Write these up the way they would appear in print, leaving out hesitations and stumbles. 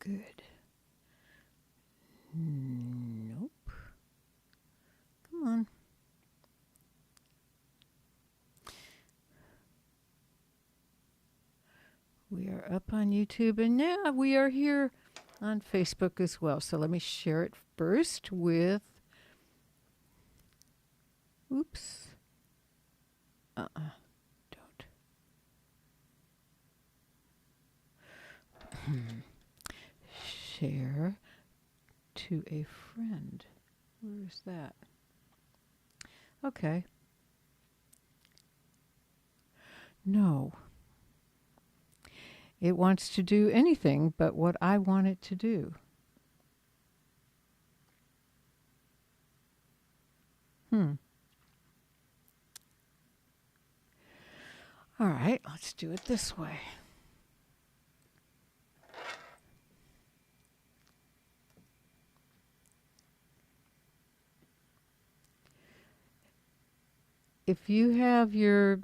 Good. Nope. Come on. We are up on YouTube, and now we are here on Facebook as well. So let me share it first with, oops. Don't. Share to a friend. Where is that? Okay. No. It wants to do anything but what I want it to do. All right, let's do it this way. If you have your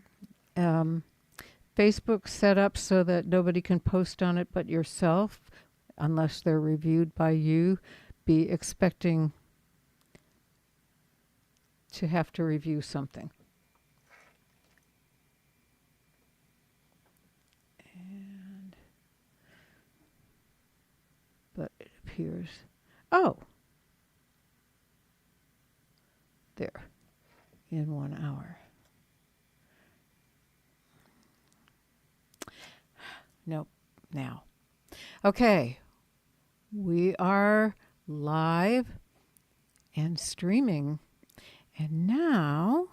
Facebook set up so that nobody can post on it but yourself, unless they're reviewed by you, be expecting to have to review something. But it appears, oh, there, in 1 hour. Nope, now. Okay, we are live and streaming. And now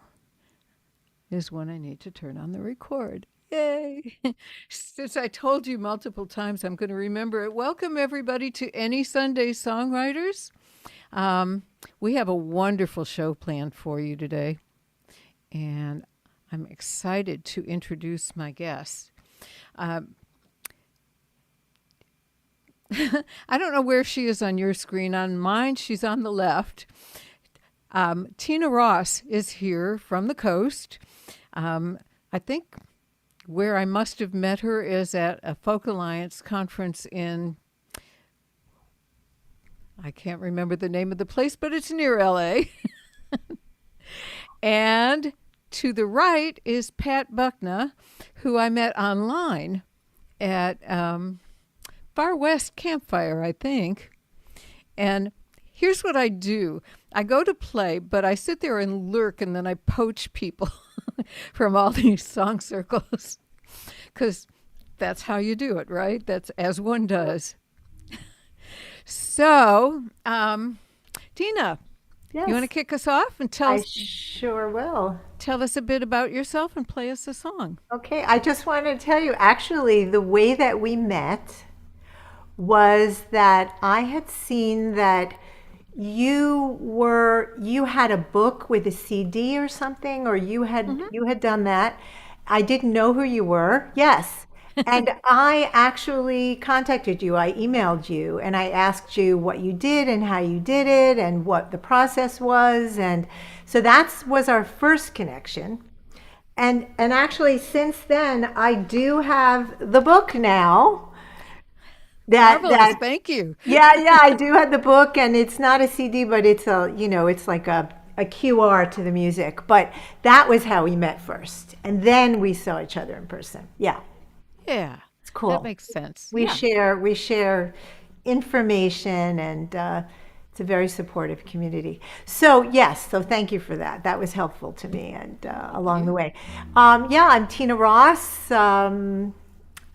is when I need to turn on the record. Yay! Since I told you multiple times, I'm going to remember it. Welcome, everybody, to Any Sunday Songwriters. We have a wonderful show planned for you today, and I'm excited to introduce my guest. I don't know where she is on your screen. On mine, she's on the left. Tina Ross is here from the coast. I think where I must have met her is at a Folk Alliance conference in, I can't remember the name of the place, but it's near LA. And to the right is Pat Buckner, who I met online at Far West Campfire, I think. And here's what I do. I go to play, but I sit there and lurk, and then I poach people from all these song circles. Because that's how you do it, right? That's as one does. So, Tina, Yes, you want to kick us off and I sure will. tell us a bit about yourself and play us a song? Okay, I just wanted to tell you actually, the way that we met was that I had seen that you had a book with a CD or something, or you had done that. I didn't know who you were. Yes. And I actually contacted you. I emailed you and I asked you what you did and how you did it and what the process was. And so that was our first connection. And actually since then I do have the book now. That Marvelous. that Thank you. yeah, I do have the book, and it's not a CD, but it's like a QR to the music. But that was how we met first, and then we saw each other in person. Yeah, Yeah, it's that cool. makes sense. We Yeah. share information, and it's a very supportive community. So yes, so thank you for that. That was helpful to me, and along the Yeah. way. Yeah, I'm Tina Ross.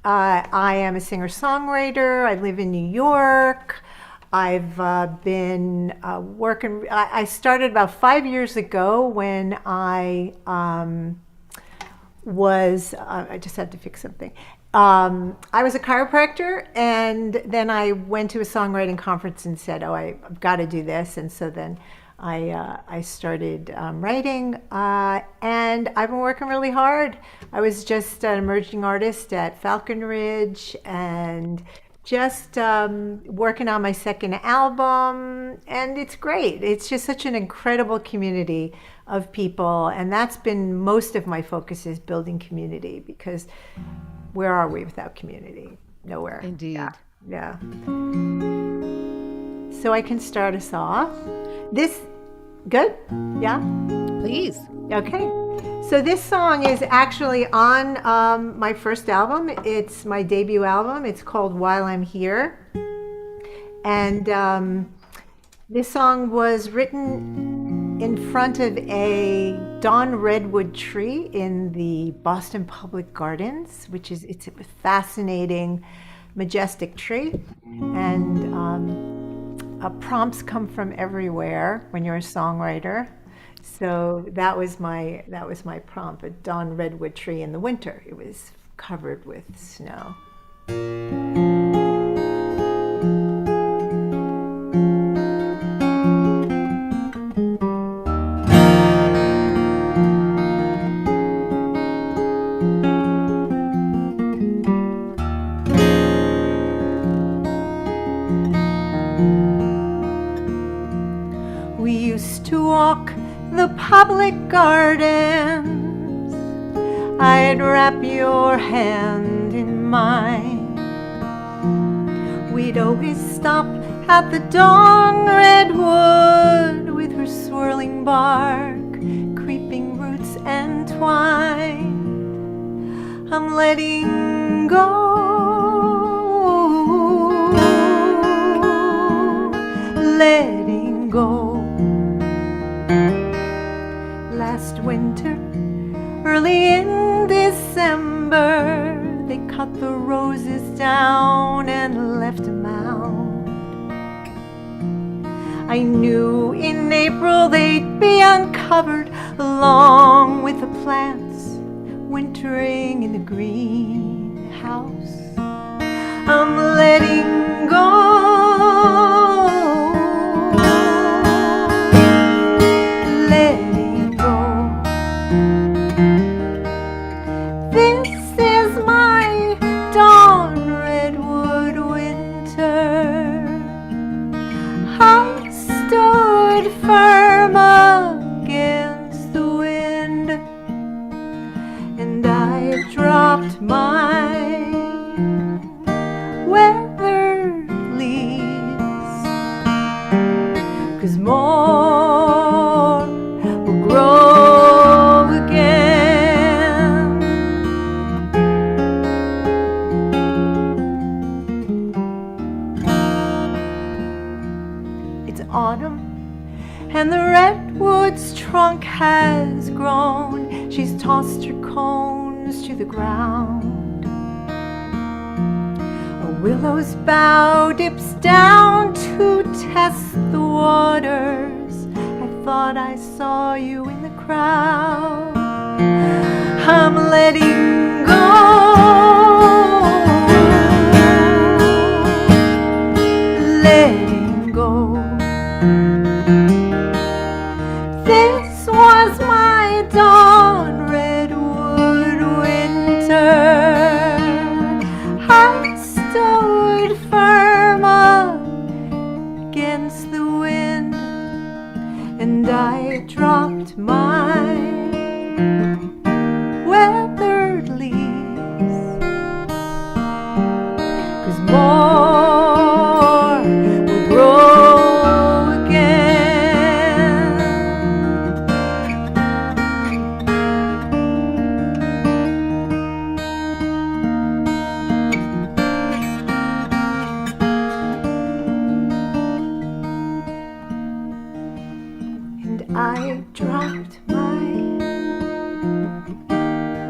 I am a singer-songwriter. I live in New York. I've been working. I started about 5 years ago when I was. I just had to fix something. I was a chiropractor, and then I went to a songwriting conference and said, "Oh, I've got to do this." And so then I started writing, and I've been working really hard. I was just an emerging artist at Falcon Ridge, and just working on my second album, and it's great. It's just such an incredible community of people, and that's been most of my focus is building community, because where are we without community? Nowhere. Yeah, Indeed. yeah. so I can start us off. This, good? Yeah? Please. Okay. So this song is actually on my first album. It's my debut album. It's called While I'm Here. And this song was written in front of a dawn redwood tree in the Boston Public Gardens, it's a fascinating, majestic tree. And prompts come from everywhere when you're a songwriter. So that was my prompt, a dawn redwood tree in the winter. It was covered with snow. We used to walk the public gardens. I'd wrap your hand in mine. We'd always stop at the dawn redwood with her swirling bark, creeping roots and twine. I'm letting go, letting go. Last winter, early in December, they cut the roses down and left a mound. I knew in April they'd be uncovered along with the plants wintering in the greenhouse. I'm letting go, firm against the wind, and I dropped my weathered leaves, 'cause more will grow again. It's autumn, and the redwood's trunk has grown. She's tossed her cones to the ground. A willow's bough dips down to test the waters. I thought I saw you in the crowd. I'm letting go, letting go. This was my dawn redwood winter. I stood firm against the wind, and I dropped my weathered leaves, 'cause more will grow again. And I dropped my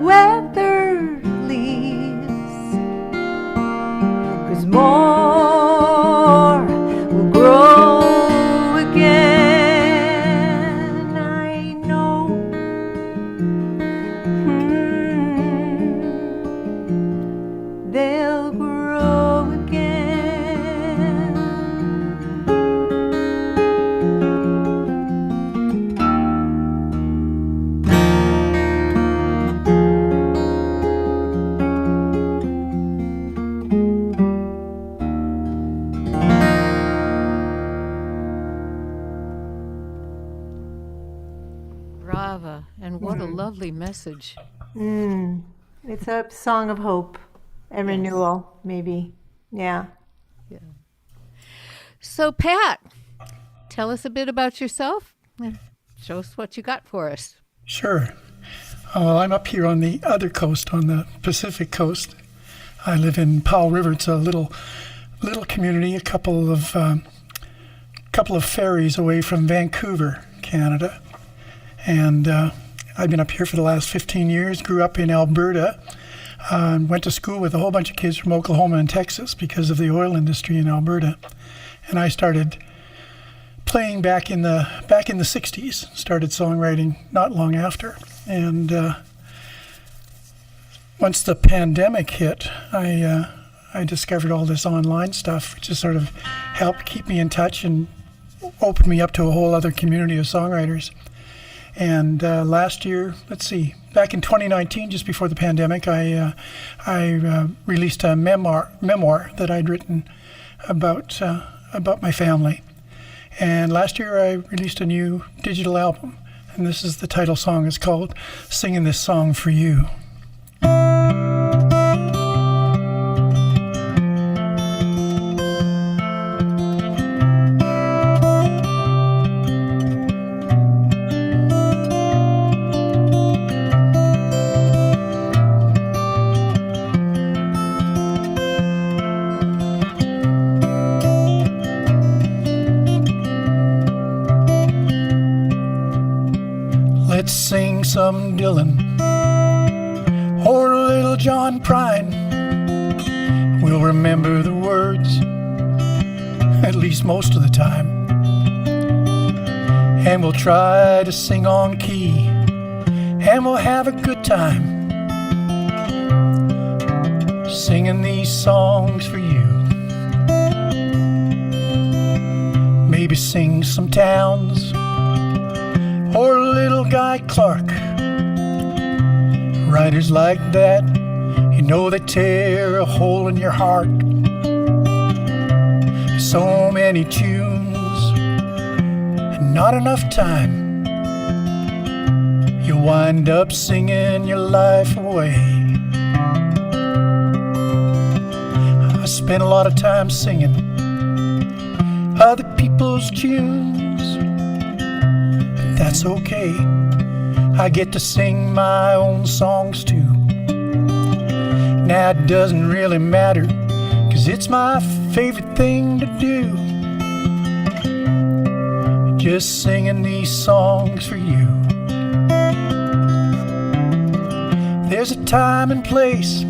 weathered leaves, 'cause more will grow again. I know they'll grow again. Brava. And what a lovely message. It's a song of hope and renewal, maybe. Yeah. Yeah. So, Pat, tell us a bit about yourself. Show us what you got for us. Sure. Well, I'm up here on the other coast, on the Pacific coast. I live in Powell River. It's a little community, a couple of ferries away from Vancouver, Canada. And I've been up here for the last 15 years. Grew up in Alberta. Went to school with a whole bunch of kids from Oklahoma and Texas because of the oil industry in Alberta. And I started playing back in the 60s. Started songwriting not long after. And once the pandemic hit, I discovered all this online stuff, which just sort of helped keep me in touch and opened me up to a whole other community of songwriters. And last year, back in 2019, just before the pandemic, I released a memoir that I'd written about my family. And last year I released a new digital album, and this is the title song. It's called Singing This Song for You. Let's sing some Dylan or a little John Prine. We'll remember the words, at least most of the time. And we'll try to sing on key, and we'll have a good time singing these songs for you. Maybe sing some Towns or Little Guy Clark. Writers like that, you know, they tear a hole in your heart. So many tunes and not enough time. You wind up singing your life away. I spent a lot of time singing other people's tunes. That's okay, I get to sing my own songs too. Now it doesn't really matter, 'cause it's my favorite thing to do. Just singing these songs for you. There's a time and place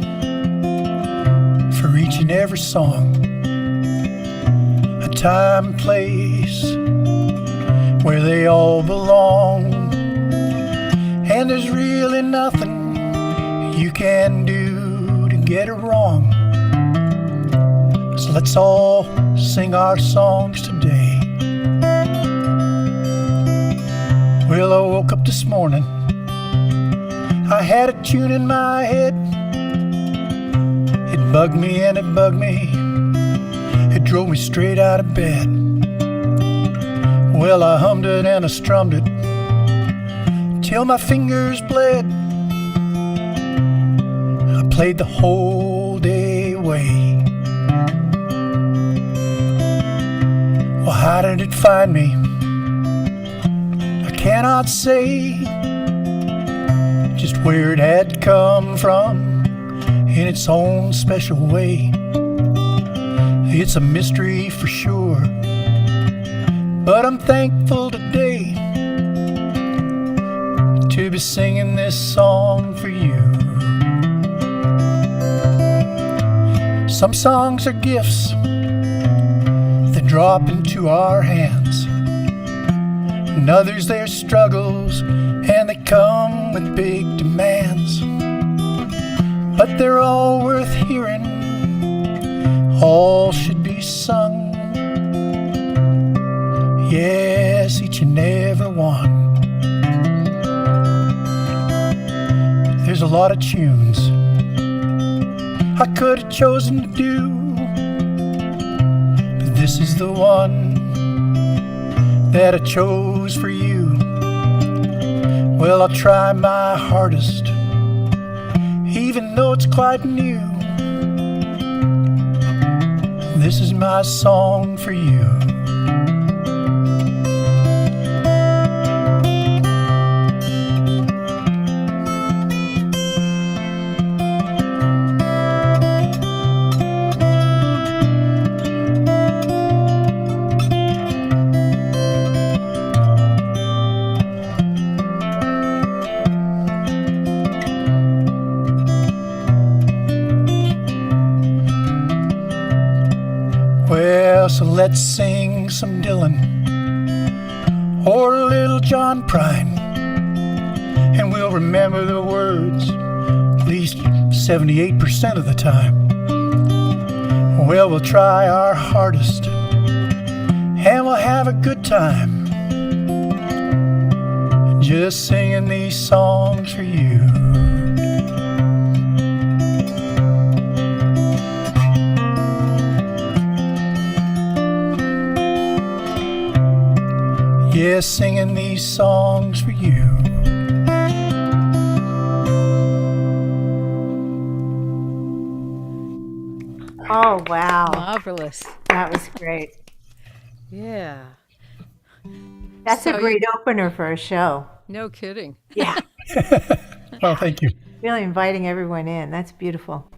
for each and every song. A time and place where they all belong. And there's really nothing you can do to get it wrong. So let's all sing our songs today. Well, I woke up this morning, I had a tune in my head. It bugged me and it bugged me, it drove me straight out of bed. Well, I hummed it and I strummed it till my fingers bled. I played the whole day away. Well, how did it find me? I cannot say just where it had come from in its own special way. It's a mystery for sure, but I'm thankful today to be singing this song for you. Some songs are gifts that drop into our hands, and others they're struggles and they come with big demands. But they're all worth hearing, all should be sung. Yes, each and every one. There's a lot of tunes I could have chosen to do, but this is the one that I chose for you. Well, I'll try my hardest, even though it's quite new. this is my song for you. Well, so let's sing some Dylan or a little John Prine, and we'll remember the words at least 78% of the time. Well, we'll try our hardest and we'll have a good time, just singing these songs for you. Yes, singing these songs for you. Oh, wow. Marvelous. That was great. Yeah. That's So a great opener for a show. No kidding. Yeah. Well, thank you. Really inviting everyone in. That's beautiful.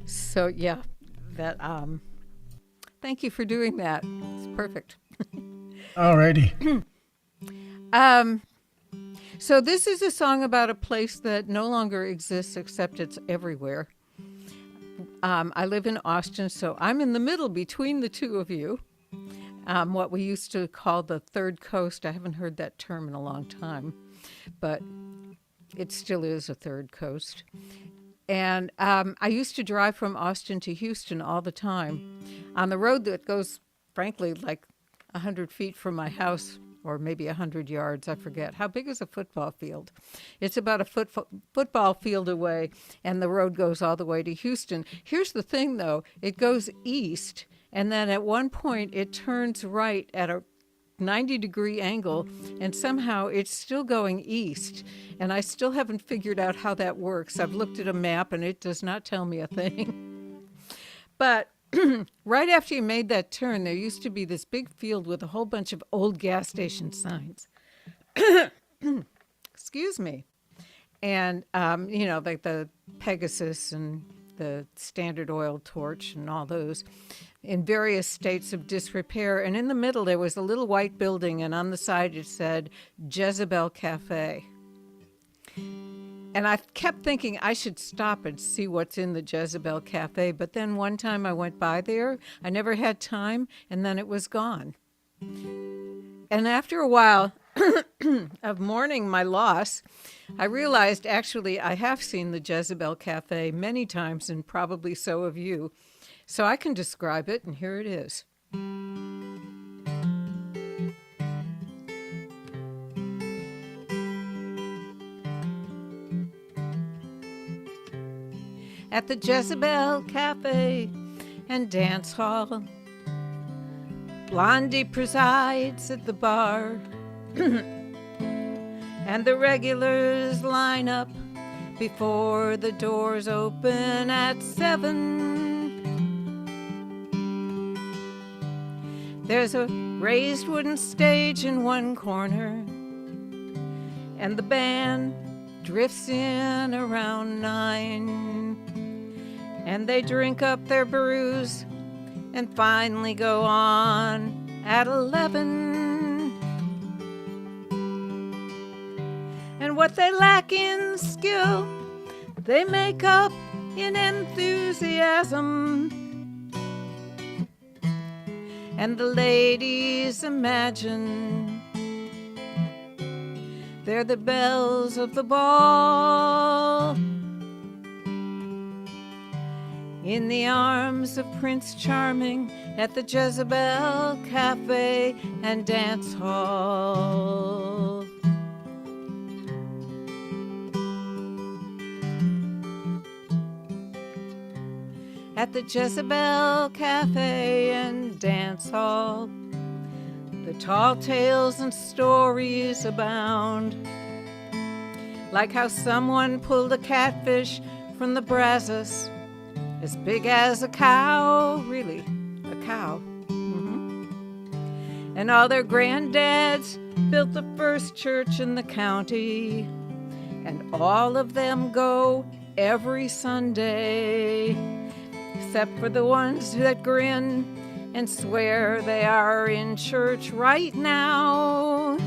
So yeah, that thank you for doing that. It's perfect. Alrighty. So this is a song about a place that no longer exists, except it's everywhere. I live in Austin, so I'm in the middle between the two of you. What we used to call the third coast. I haven't heard that term in a long time, but it still is a third coast. And I used to drive from Austin to Houston all the time on the road that goes, frankly, like 100 feet from my house, or maybe 100 yards, I forget. How big is a football field? It's about a football field away, and the road goes all the way to Houston. Here's the thing, though. It goes east, and then at one point it turns right at a 90-degree angle, and somehow it's still going east. And I still haven't figured out how that works. I've looked at a map, and it does not tell me a thing. But right after you made that turn, there used to be this big field with a whole bunch of old gas station signs. Excuse me. And, like the Pegasus and the Standard Oil torch and all those in various states of disrepair. And in the middle, there was a little white building, and on the side it said Jezebel Cafe. And I kept thinking I should stop and see what's in the Jezebel Cafe. But then one time I went by there, I never had time, and then it was gone. And after a while of mourning my loss, I realized actually I have seen the Jezebel Cafe many times, and probably so have you. So I can describe it, and here it is. At the Jezebel Cafe and Dance Hall, Blondie presides at the bar, and the regulars line up before the doors open at 7. There's a raised wooden stage in one corner, and the band drifts in around 9. And they drink up their brews and finally go on at 11. And what they lack in skill, they make up in enthusiasm. And the ladies imagine they're the belles of the ball, in the arms of Prince Charming at the Jezebel Cafe and Dance Hall. At the Jezebel Cafe and Dance Hall, the tall tales and stories abound, like how someone pulled a catfish from the Brazos as big as a cow, really, a cow. And all their granddads built the first church in the county, and all of them go every Sunday, except for the ones that grin and swear they are in church right now.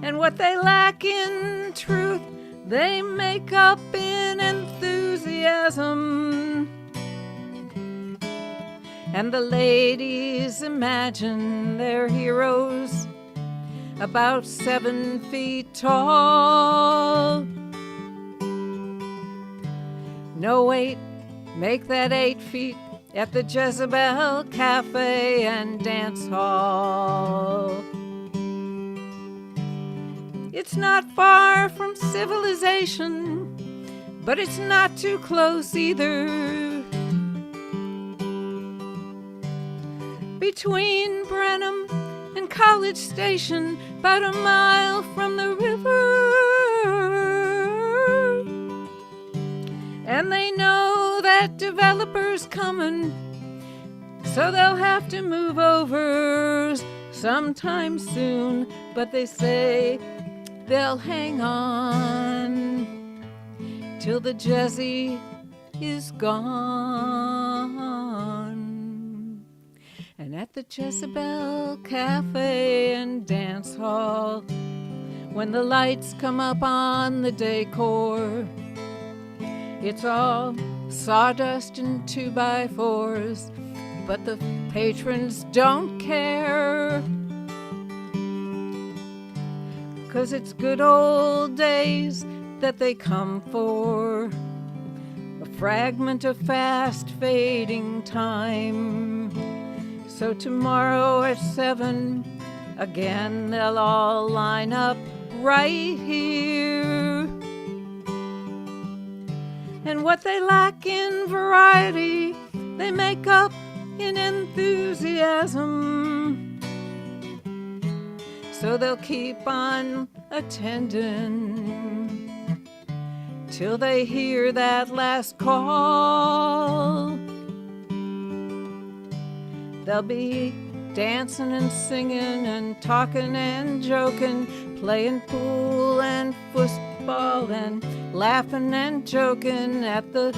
And what they lack in truth, they make up in enthusiasm. And the ladies imagine their heroes about 7 feet tall. No, wait, make that 8 feet at the Jezebel Cafe and Dance Hall. It's not far from civilization, but it's not too close either. Between Brenham and College Station, about a mile from the river. And they know that developers coming, so they'll have to move over sometime soon. But they say they'll hang on till the Jezzy is gone. And at the Jezebel Cafe and Dance Hall, when the lights come up on the decor, it's all sawdust and 2x4s, but the patrons don't care, 'cause it's good old days that they come for, a fragment of fast fading time. So tomorrow at 7, again they'll all line up right here. And what they lack in variety, they make up in enthusiasm. So they'll keep on attending till they hear that last call. They'll be dancing and singing and talking and joking, playing pool and football and laughing and joking at the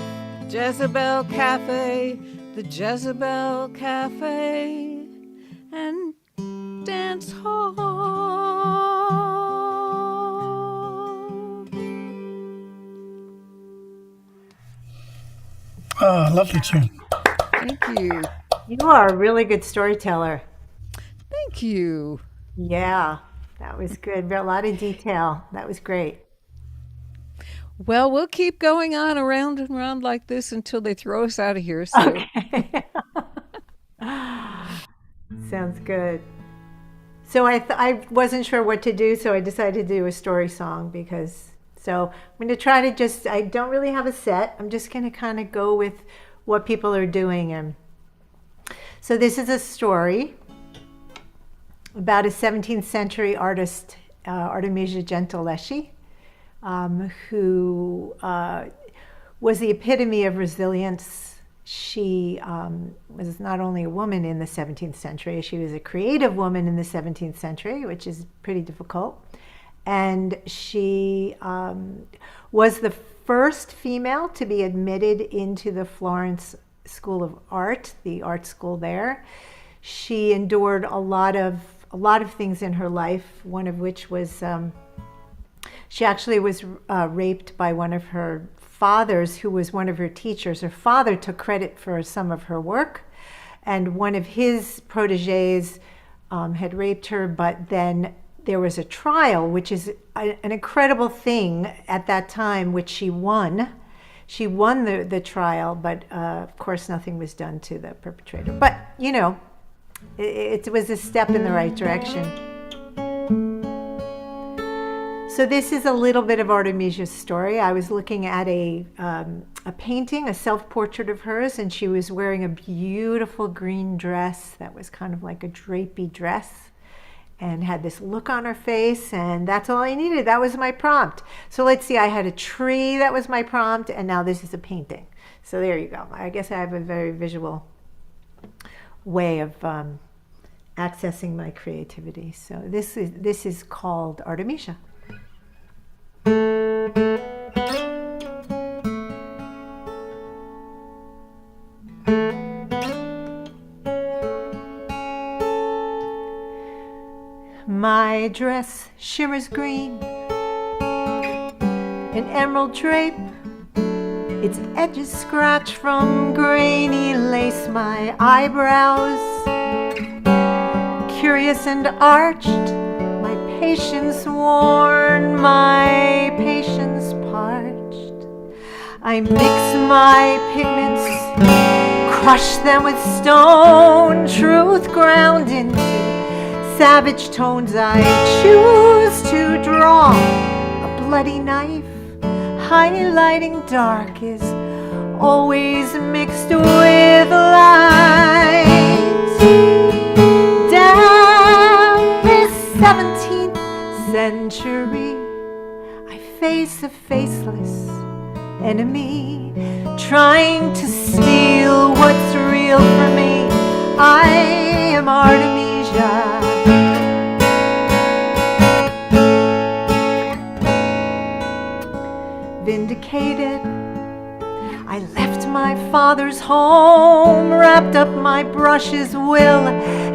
Jezebel Cafe, the Jezebel Cafe and Dance Hall. Oh, lovely tune. Thank you. You are a really good storyteller. Thank you. Yeah, that was good. A lot of detail. That was great. Well, we'll keep going on around and around like this until they throw us out of here. So. Okay. Sounds good. So I wasn't sure what to do, so I decided to do a story song so I'm going to try to I don't really have a set. I'm just going to kind of go with what people are doing. And so this is a story about a 17th century artist, Artemisia Gentileschi, who was the epitome of resilience. She was not only a woman in the 17th century, she was a creative woman in the 17th century, which is pretty difficult. And she was the first female to be admitted into the Florence School of Art, the art school there. She endured a lot of things in her life, one of which was she actually was raped by one of her fathers, who was one of her teachers. Her father took credit for some of her work, and one of his proteges had raped her, but then there was a trial, which is an incredible thing at that time, which she won. She won the trial, but of course nothing was done to the perpetrator. But, you know, it was a step in the right direction. So this is a little bit of Artemisia's story. I was looking at a painting, a self-portrait of hers, and she was wearing a beautiful green dress that was kind of like a drapey dress. and had this look on her face, and that's all I needed. That was my prompt. So let's see, I had a tree that was my prompt, and now this is a painting. So there you go. I guess I have a very visual way of accessing my creativity. So this is called Artemisia. My dress shimmers green, an emerald drape, its edges scratch from grainy lace. My eyebrows, curious and arched, my patience worn, my patience parched. I mix my pigments, crush them with stone, truth ground into savage tones. I choose to draw a bloody knife, highlighting dark is always mixed with light. Down this 17th century, I face a faceless enemy, trying to steal what's real for me. I am Artemisia. Vindicated, I left my father's home, wrapped up my brushes, will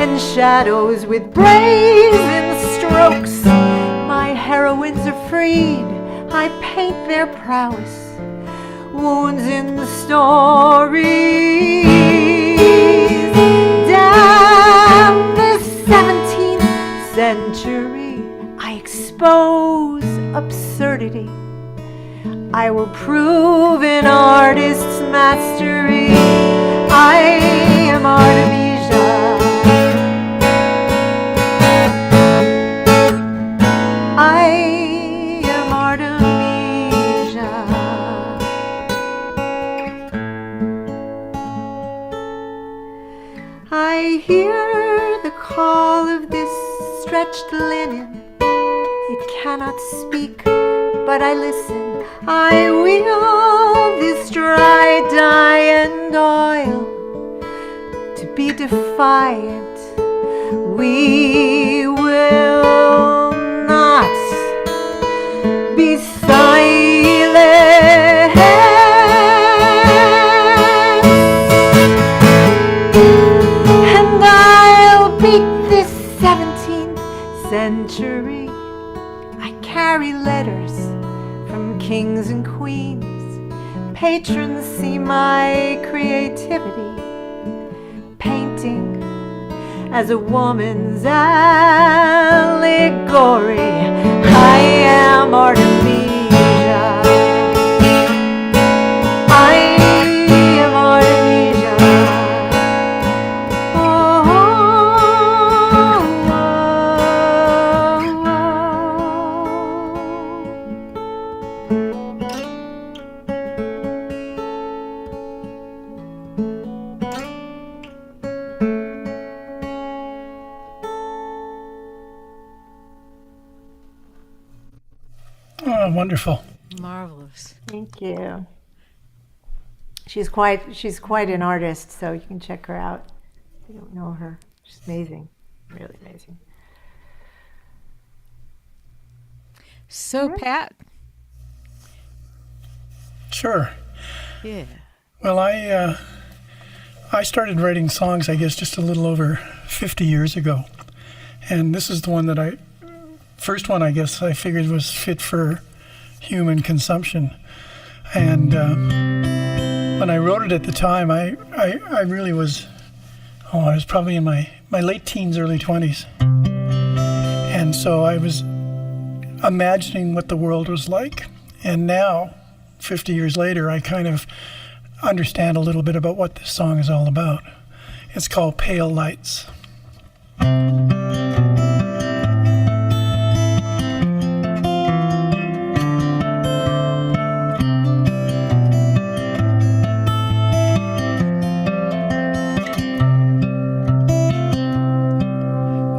and shadows with brazen strokes. My heroines are freed, I paint their prowess, wounds in the stories. Down the 17th century, I expose absurdity. I will prove an artist's mastery. I am Artemisia. I am Artemisia. I hear the call of this stretched linen. It cannot speak, but I listen. I wield this dry dye and oil to be defiant. We will not be silent. And I'll beat this 17th century. I carry letters from kings and queens. Patrons see my creativity, painting as a woman's allegory. I am Artemisia. I am Artemisia. Oh, Oh, wonderful. Marvelous. thank you. She's quite an artist, so you can check her out if you don't know her. She's amazing, really amazing. So, Pat, Sure. yeah. Well, I started writing songs, I guess, just a little over 50 years ago. And this is the one that first one I guess I figured was fit for human consumption. And when I wrote it at the time, I really was, I was probably in my late teens, early 20s. And so I was imagining what the world was like. And now, 50 years later, I kind of understand a little bit about what this song is all about. It's called Pale Lights.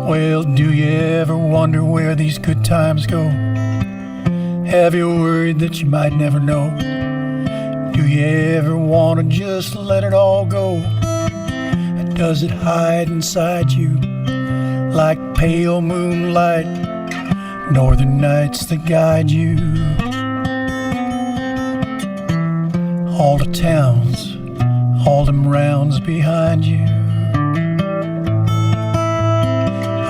Well, do you ever wonder where these good times go? Have you worried that you might never know? Do you ever want to just let it all go? Does it hide inside you like pale moonlight, northern nights that guide you? All the towns, all them rounds behind you.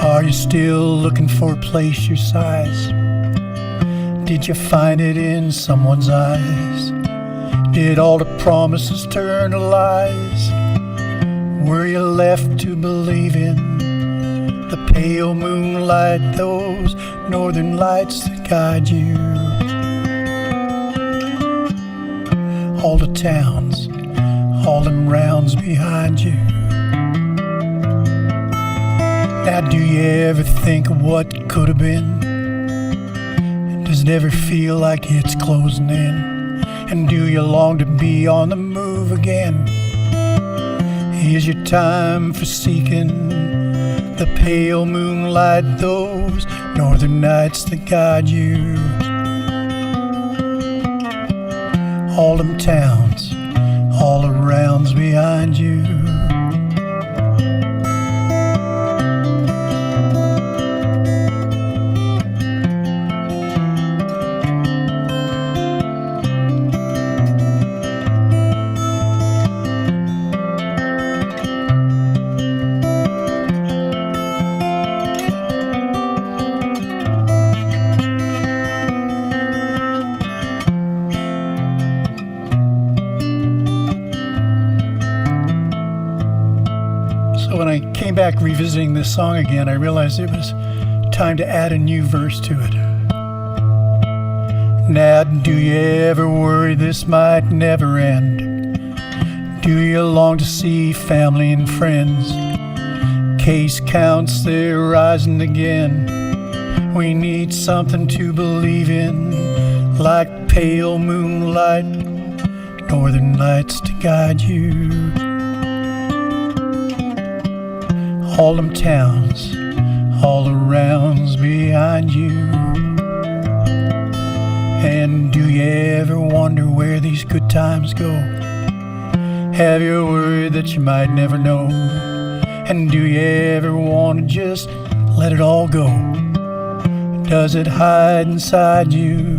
Are you still looking for a place your size? Did you find it in someone's eyes? Did all the promises turn to lies? Were you left to believe in the pale moonlight, those northern lights that guide you? All the towns, all them rounds behind you. Now do you ever think of what could have been? Does it ever feel like it's closing in? And do you long to be on the move again? Is your time for seeking the pale moonlight, those northern nights that guide you? All them towns, all the rounds behind you. When I came back revisiting this song again, I realized it was time to add a new verse to it. Now, do you ever worry this might never end? Do you long to see family and friends? Case counts, they're rising again. We need something to believe in, like pale moonlight, northern lights to guide you. All them towns, all the rounds behind you. And do you ever wonder where these good times go? Have you worried that you might never know? And do you ever want to just let it all go? Does it hide inside you?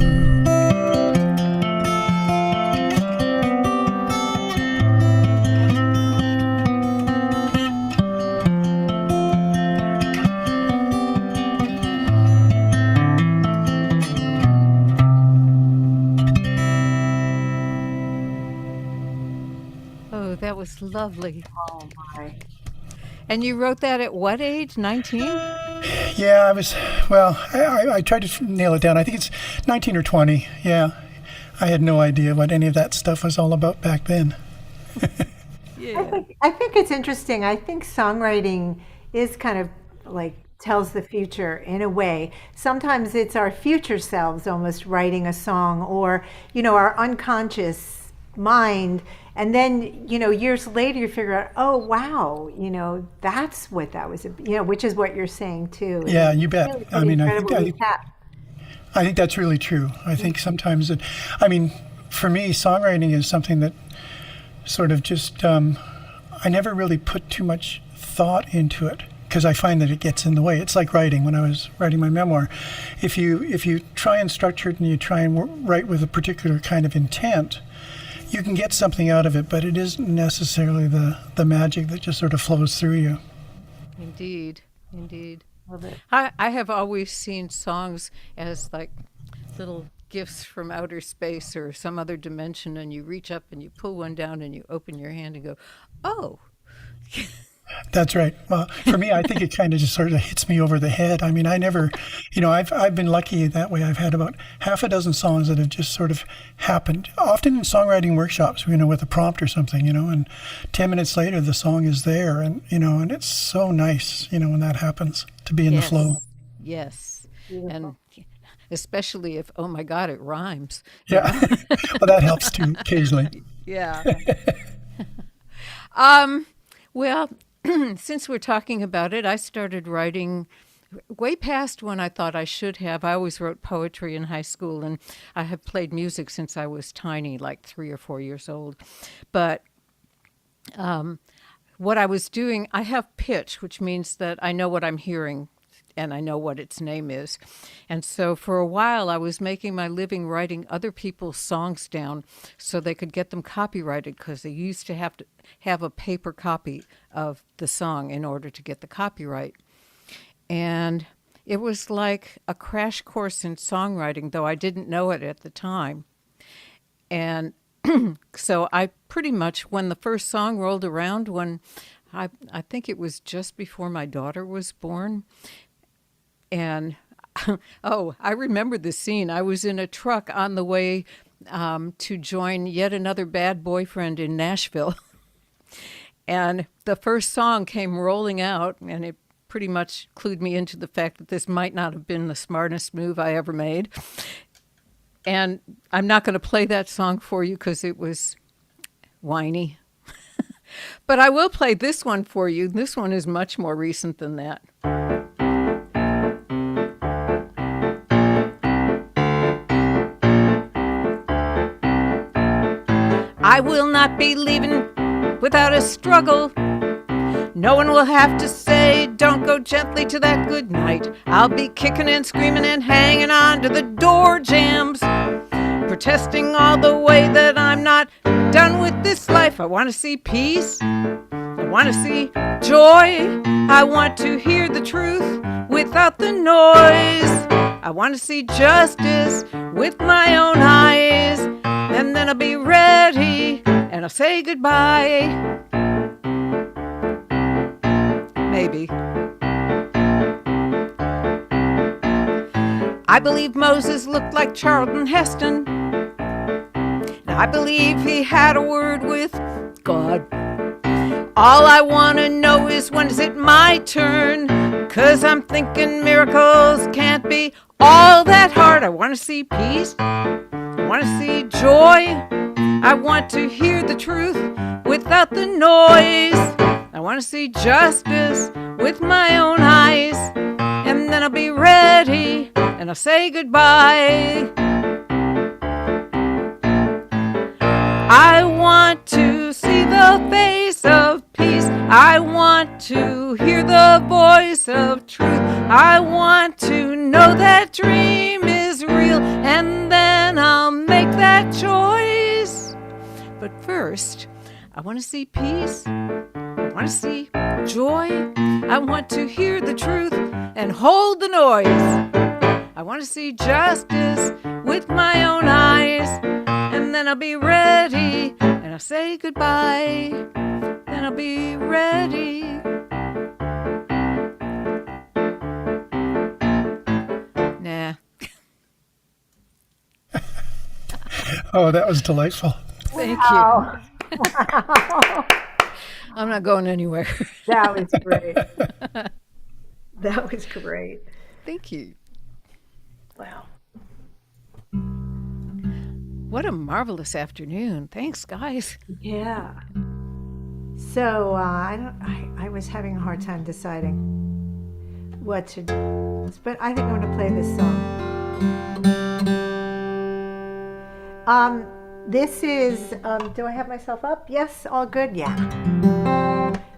Oh, that was lovely. Oh my. And you wrote that at what age? 19? Yeah, I tried to nail it down. I think it's 19 or 20. Yeah. I had no idea what any of that stuff was all about back then. Yeah. I think it's interesting. I think songwriting is kind of like tells the future in a way. Sometimes it's our future selves almost writing a song, or, our unconscious mind. And then, years later you figure out, oh, wow, that's what that was, which is what you're saying too. Yeah, you bet. Really I mean, I incredibly think that's really true. I think sometimes for me, songwriting is something that sort of just, I never really put too much thought into it, because I find that it gets in the way. It's like writing. When I was writing my memoir, if you try and structure it and you try and write with a particular kind of intent, you can get something out of it, but it isn't necessarily the magic that just sort of flows through you. Indeed. Indeed. love it. I have always seen songs as like little gifts from outer space or some other dimension, and you reach up and you pull one down and you open your hand and go, oh. That's right. Well, for me, I think it kind of just sort of hits me over the head. I mean, I never, I've been lucky that way. I've had about half a dozen songs that have just sort of happened, often in songwriting workshops, with a prompt or something, and 10 minutes later, the song is there. And, and it's so nice, when that happens, to be in the flow. Yes. And especially if, oh my God, it rhymes. Yeah. Well, that helps too, occasionally. Yeah. Well, since we're talking about it, I started writing way past when I thought I should have. I always wrote poetry in high school, and I have played music since I was tiny, like 3 or 4 years old. But what I was doing, I have pitch, which means that I know what I'm hearing and I know what its name is. And so for a while, I was making my living writing other people's songs down so they could get them copyrighted, because they used to have a paper copy of the song in order to get the copyright. And it was like a crash course in songwriting, though I didn't know it at the time. And so I pretty much, when the first song rolled around, when I think it was just before my daughter was born, and oh, I remember the scene. I was in a truck on the way to join yet another bad boyfriend in Nashville. And the first song came rolling out, and it pretty much clued me into the fact that this might not have been the smartest move I ever made. And I'm not going to play that song for you because it was whiny. But I will play this one for you. This one is much more recent than that. I will not be leaving without a struggle. No one will have to say, don't go gently to that good night. I'll be kicking and screaming and hanging on to the door jambs, protesting all the way that I'm not done with this life. I want to see peace. I want to see joy. I want to hear the truth without the noise. I want to see justice with my own eyes. And then I'll be ready and I'll say goodbye. Maybe. I believe Moses looked like Charlton Heston. I believe he had a word with God. All I want to know is, when is it my turn? 'Cause I'm thinking miracles can't be all that hard. I want to see peace. I want to see joy. I want to hear the truth without the noise. I want to see justice with my own eyes. And then I'll be ready and I'll say goodbye. I want to see the face of peace. I want to hear the voice of truth. I want to know that dream is real, and then I'll make that choice. But first, I want to see peace. I want to see joy. I want to hear the truth and hold the noise. I want to see justice with my own eyes. And then I'll be ready and I'll say goodbye. Then I'll be ready. Nah. Oh, that was delightful. Thank Wow. you. Wow. I'm not going anywhere. That was great. That was great. Thank you. Wow. What a marvelous afternoon. Thanks, guys. Yeah. So I was having a hard time deciding what to do, but I think I'm going to play this song. This is, do I have myself up? Yes, all good? Yeah.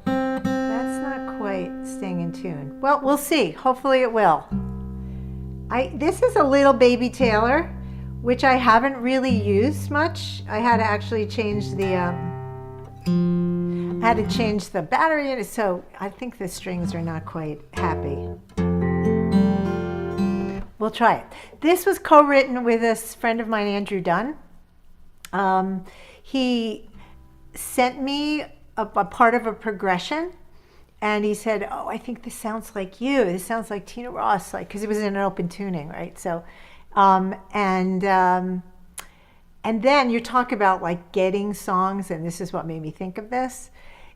That's not quite staying in tune. Well, we'll see. Hopefully it will. This is a Little Baby Taylor, which I haven't really used much. I had to actually change the battery in it, so I think the strings are not quite happy. We'll try it. This was co-written with a friend of mine, Andrew Dunn. He sent me a part of a progression, and he said, "Oh, I think this sounds like you. This sounds like Tina Ross," like, because it was in an open tuning, right? So, and then you talk about like getting songs, and this is what made me think of this,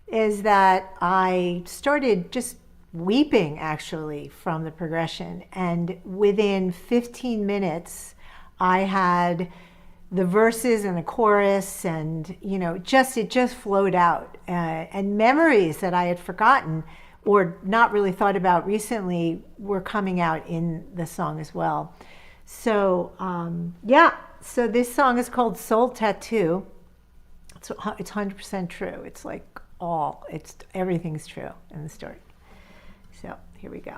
is that I started just weeping actually from the progression, and within 15 minutes, I had the verses and the chorus, and just it just flowed out, and memories that I had forgotten or not really thought about recently were coming out in the song as well. So yeah, so this song is called Soul Tattoo. It's 100% true. It's like everything's true in the story. So here we go.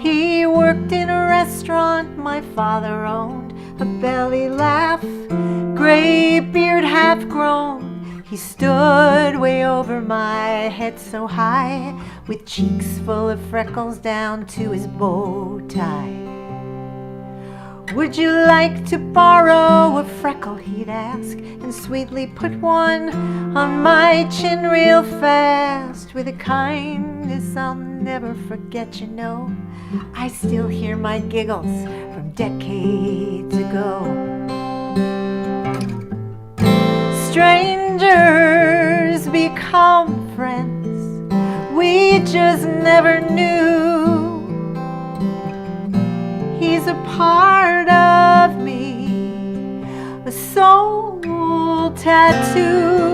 He worked in a restaurant my father owned, a belly laugh, gray beard half grown. He stood way over my head so high, with cheeks full of freckles down to his bow tie. Would you like to borrow a freckle, he'd ask, and sweetly put one on my chin real fast. With a kindness I'll never forget, I still hear my giggles from decades ago. Strangers become friends, we just never knew. He's a part of me, a soul tattoo.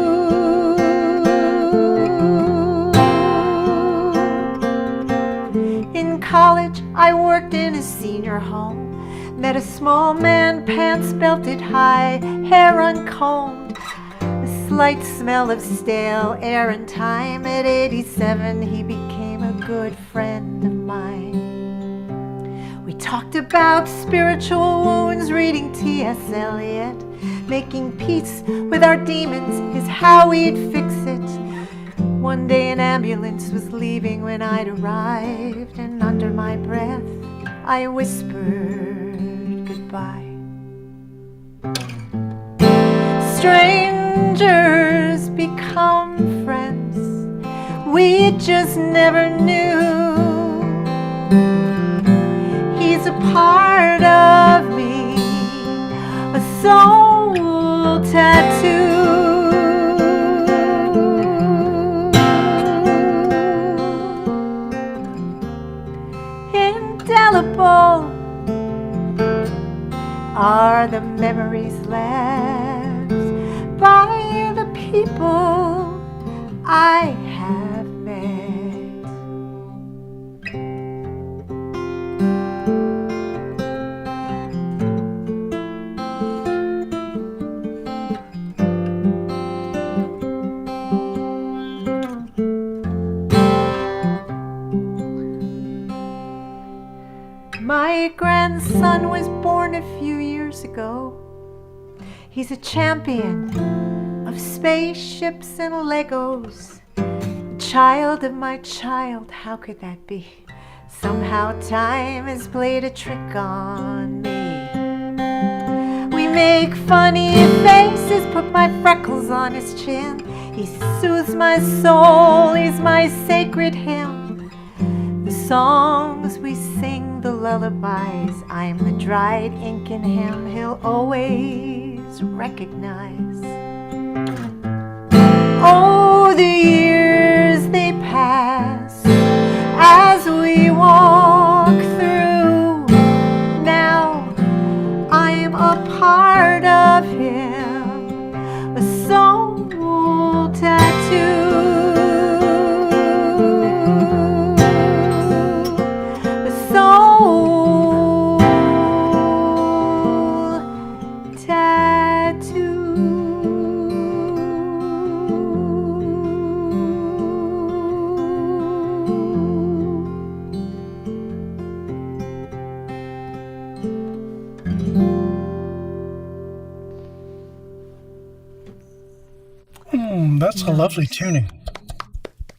In college, I worked in a senior home, met a small man, pants belted high, hair uncombed, a slight smell of stale air and time. At 87, he became a good friend of mine. We talked about spiritual wounds, reading T.S. Eliot. Making peace with our demons is how we'd fix it. One day an ambulance was leaving when I'd arrived, and under my breath I whispered goodbye. Strangers become friends, we just never knew. He's a part of me, a soul tattoo. Indelible are the memories left by the people I have met. My grandson was born a few years ago. He's a champion of spaceships and Legos. Child of my child, how could that be? Somehow time has played a trick on me. We make funny faces, put my freckles on his chin. He soothes my soul, he's my sacred hymn. The songs we sing, the lullabies, I'm the dried ink in him he'll always recognize. Oh, the years they pass as we walk through. Now I'm a part of him, a soul tattoo. A soul tattoo. That's a lovely tuning.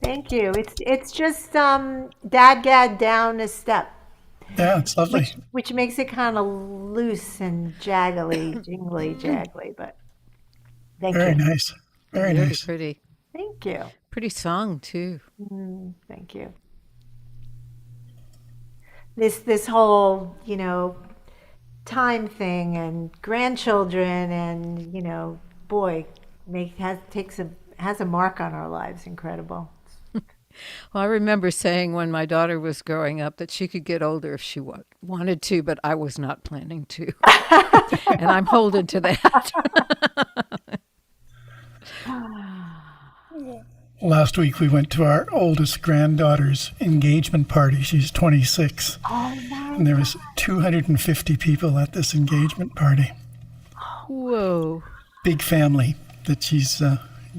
Thank you. It's just dad down a step, Yeah, it's lovely. which makes it kind of loose and jingly jaggly. But thank Very you, nice. Very Really nice. pretty. thank you, Pretty song, too. thank you. This whole time thing and grandchildren and boy has a mark on our lives. Incredible. Well, I remember saying when my daughter was growing up that she could get older if she wanted to, but I was not planning to. And I'm holding to that. Last week we went to our oldest granddaughter's engagement party. She's 26. Oh my. And there was 250 people at this engagement party. Whoa. Big family that she's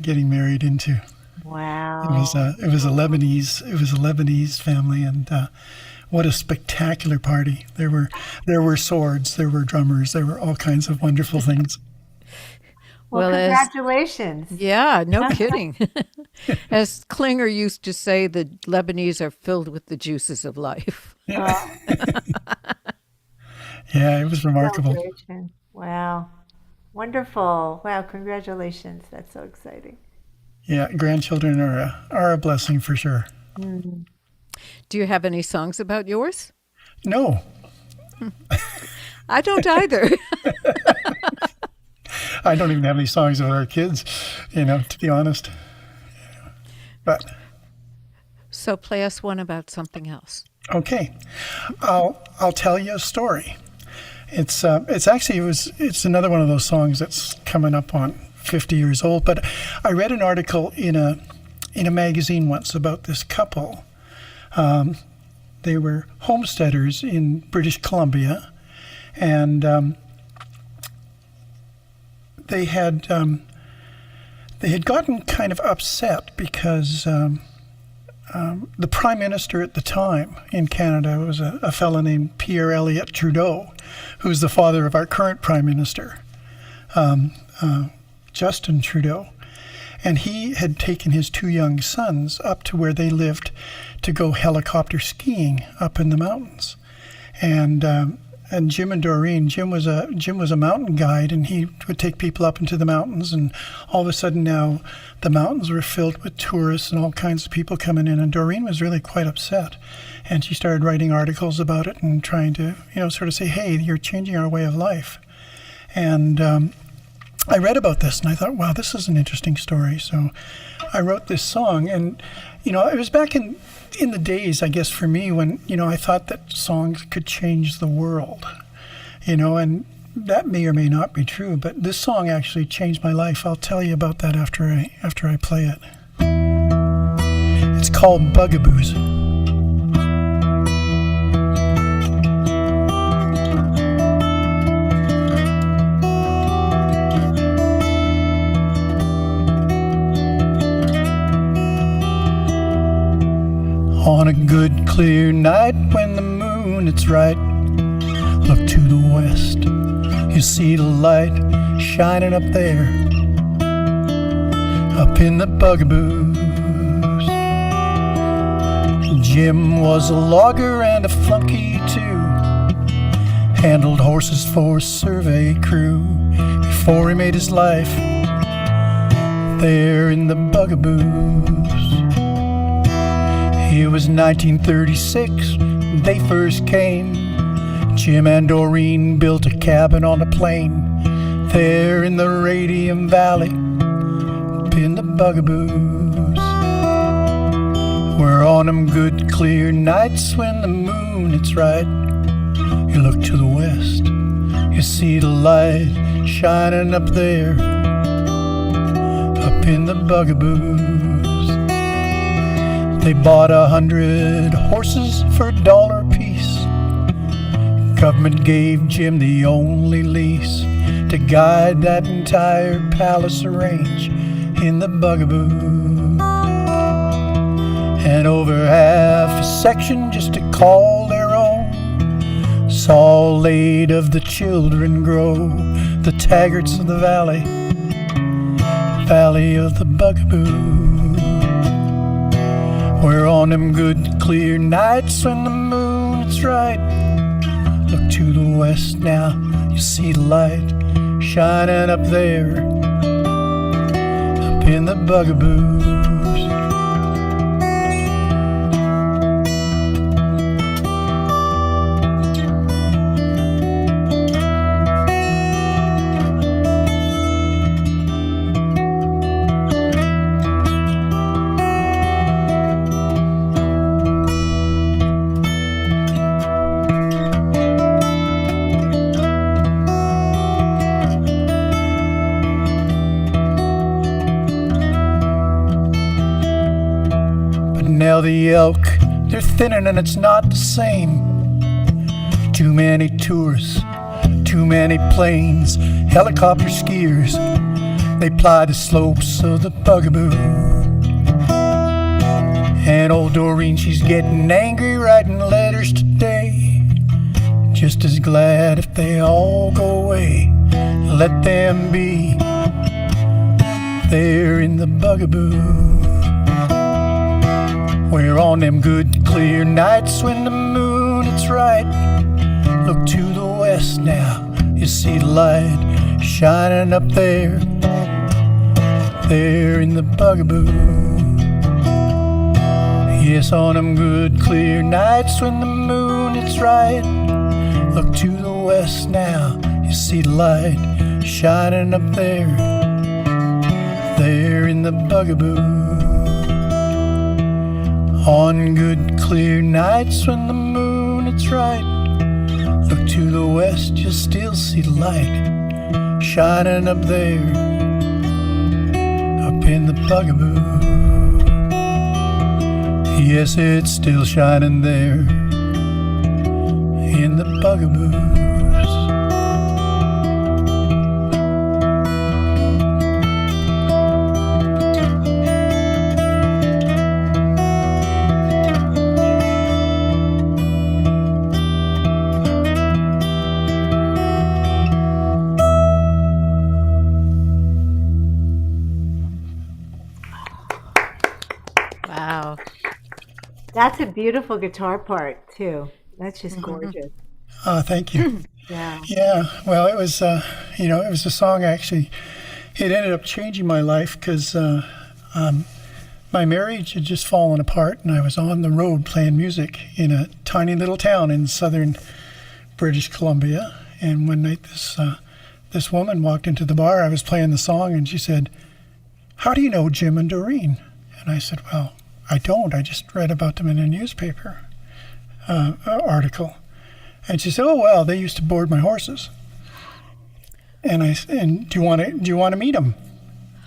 getting married into. Wow. It was a Lebanese family, and what a spectacular party. There were swords, there were drummers, there were all kinds of wonderful things. Well, congratulations. Yeah, no kidding. As Klinger used to say, the Lebanese are filled with the juices of life. Yeah, yeah, it was remarkable. Celebration. Wow. Wonderful. Wow, congratulations. That's so exciting. Yeah, grandchildren are a blessing for sure. Mm. Do you have any songs about yours? No. I don't either. I don't even have any songs about our kids, to be honest. But So play us one about something else. okay, I'll tell you a story. It's another one of those songs that's coming up on 50 years old. But I read an article in a magazine once about this couple. They were homesteaders in British Columbia, and they had gotten kind of upset because the Prime Minister at the time in Canada was a fellow named Pierre Elliott Trudeau, who's the father of our current Prime Minister, Justin Trudeau. And he had taken his two young sons up to where they lived to go helicopter skiing up in the mountains. And Jim and Doreen, Jim was a mountain guide, and he would take people up into the mountains, and all of a sudden now the mountains were filled with tourists and all kinds of people coming in, and Doreen was really quite upset. And she started writing articles about it and trying to, sort of say, hey, you're changing our way of life. And I read about this and I thought, wow, this is an interesting story. So I wrote this song, and it was back in the days, I guess, for me when, I thought that songs could change the world, and that may or may not be true, but this song actually changed my life. I'll tell you about that after I play it. It's called Bugaboos. On a good clear night when the moon it's right, look to the west, you see the light shining up there, up in the Bugaboos. Jim was a logger and a flunky too, handled horses for a survey crew before he made his life there in the Bugaboos. It was 1936, they first came. Jim and Doreen built a cabin on a plain there in the Radium Valley, up in the Bugaboos. Where on them good clear nights when the moon it's right, you look to the west, you see the light shining up there, up in the Bugaboos. They bought 100 horses for $1 apiece. Government gave Jim the only lease to guide that entire palace range in the Bugaboo. And over half a section just to call their own saw laid of the children grow, the taggarts of the valley, valley of the Bugaboo. Where on them good clear nights when the moon it's right, look to the west now, you see the light shining up there, up in the Bugaboos. Well, the elk, they're thinning and it's not the same. Too many tourists, too many planes, helicopter skiers, they ply the slopes of the Bugaboo. And old Doreen, she's getting angry, writing letters today. Just as glad if they all go away. Let them be there in the Bugaboo. We're on them good clear nights when the moon is right. Look to the west now, you see the light shining up there, there in the Bugaboo. Yes, on them good clear nights when the moon is right. Look to the west now, you see the light shining up there, there in the Bugaboo. On good clear nights when the moon is right, look to the west, you still see the light shining up there, up in the Bugaboo. Yes, it's still shining there in the Bugaboos. Wow. That's a beautiful guitar part too. That's just gorgeous. Thank you. Yeah. Yeah, well, it was, it was a song actually. It ended up changing my life because my marriage had just fallen apart, and I was on the road playing music in a tiny little town in southern British Columbia. And one night, this woman walked into the bar. I was playing the song, and she said, "How do you know Jim and Doreen?" And I said, "Well, I don't. I just read about them in a newspaper article." And she said, "Oh well, they used to board my horses." And I said, "And do you want to meet them?"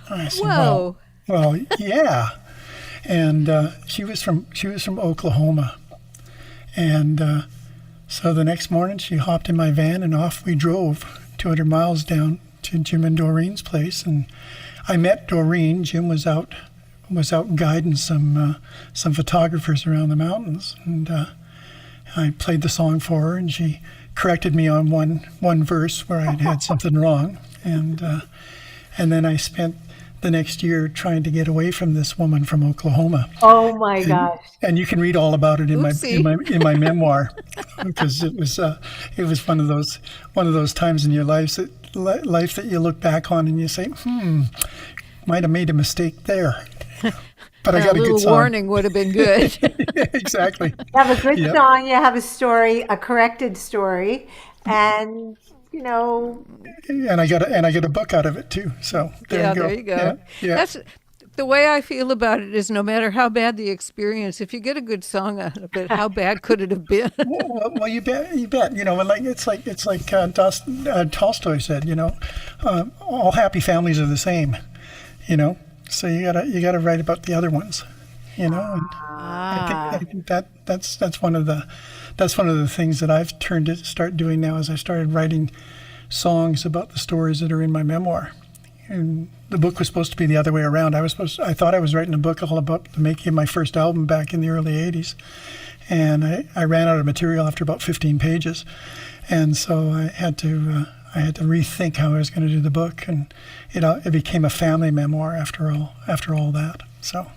And I said, Whoa. Well, yeah." And she was from Oklahoma, and so the next morning she hopped in my van and off we drove 200 miles down to Jim and Doreen's place. And I met Doreen. Jim was out guiding some photographers around the mountains, and I played the song for her, and she corrected me on one verse where I'd had something wrong, and then I spent the next year trying to get away from this woman from Oklahoma. Oh my gosh. And you can read all about it in Oopsie. my memoir, because it was one of those times in your life that you look back on and you say, might have made a mistake there. But I got a good little song. warning would have been good. Exactly. You have a good Yep. song, you have a story, a corrected story, and And I got a book out of it too. So Yeah, you go. there you go. Yeah, yeah. That's the way I feel about it. Is no matter how bad the experience, if you get a good song out of it, how bad could it have been? Well, you bet. And like it's like Tolstoy said. All happy families are the same. So you gotta write about the other ones. And I think that's one of the things that I've turned to start doing now. As I started writing songs about the stories that are in my memoir. And the book was supposed to be the other way around. I thought I was writing a book all about the making of my first album back in the early '80s, and I ran out of material after about 15 pages, and so I had to rethink how I was going to do the book, and it became a family memoir after all that. So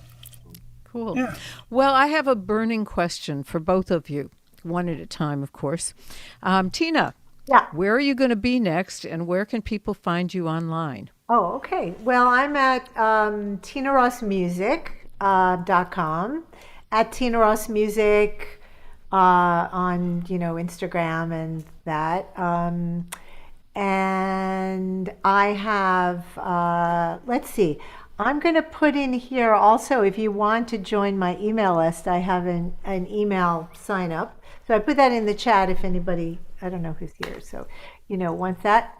Cool. yeah. Well, I have a burning question for both of you, one at a time, of course. Tina, yeah. where are you going to be next, and where can people find you online? Oh, okay. Well, I'm at tinarossmusic.com, at Tina Ross Music on Instagram and that. And I have let's see. I'm going to put in here also, if you want to join my email list, I have an email sign up. So I put that in the chat if anybody, I don't know who's here, so wants that.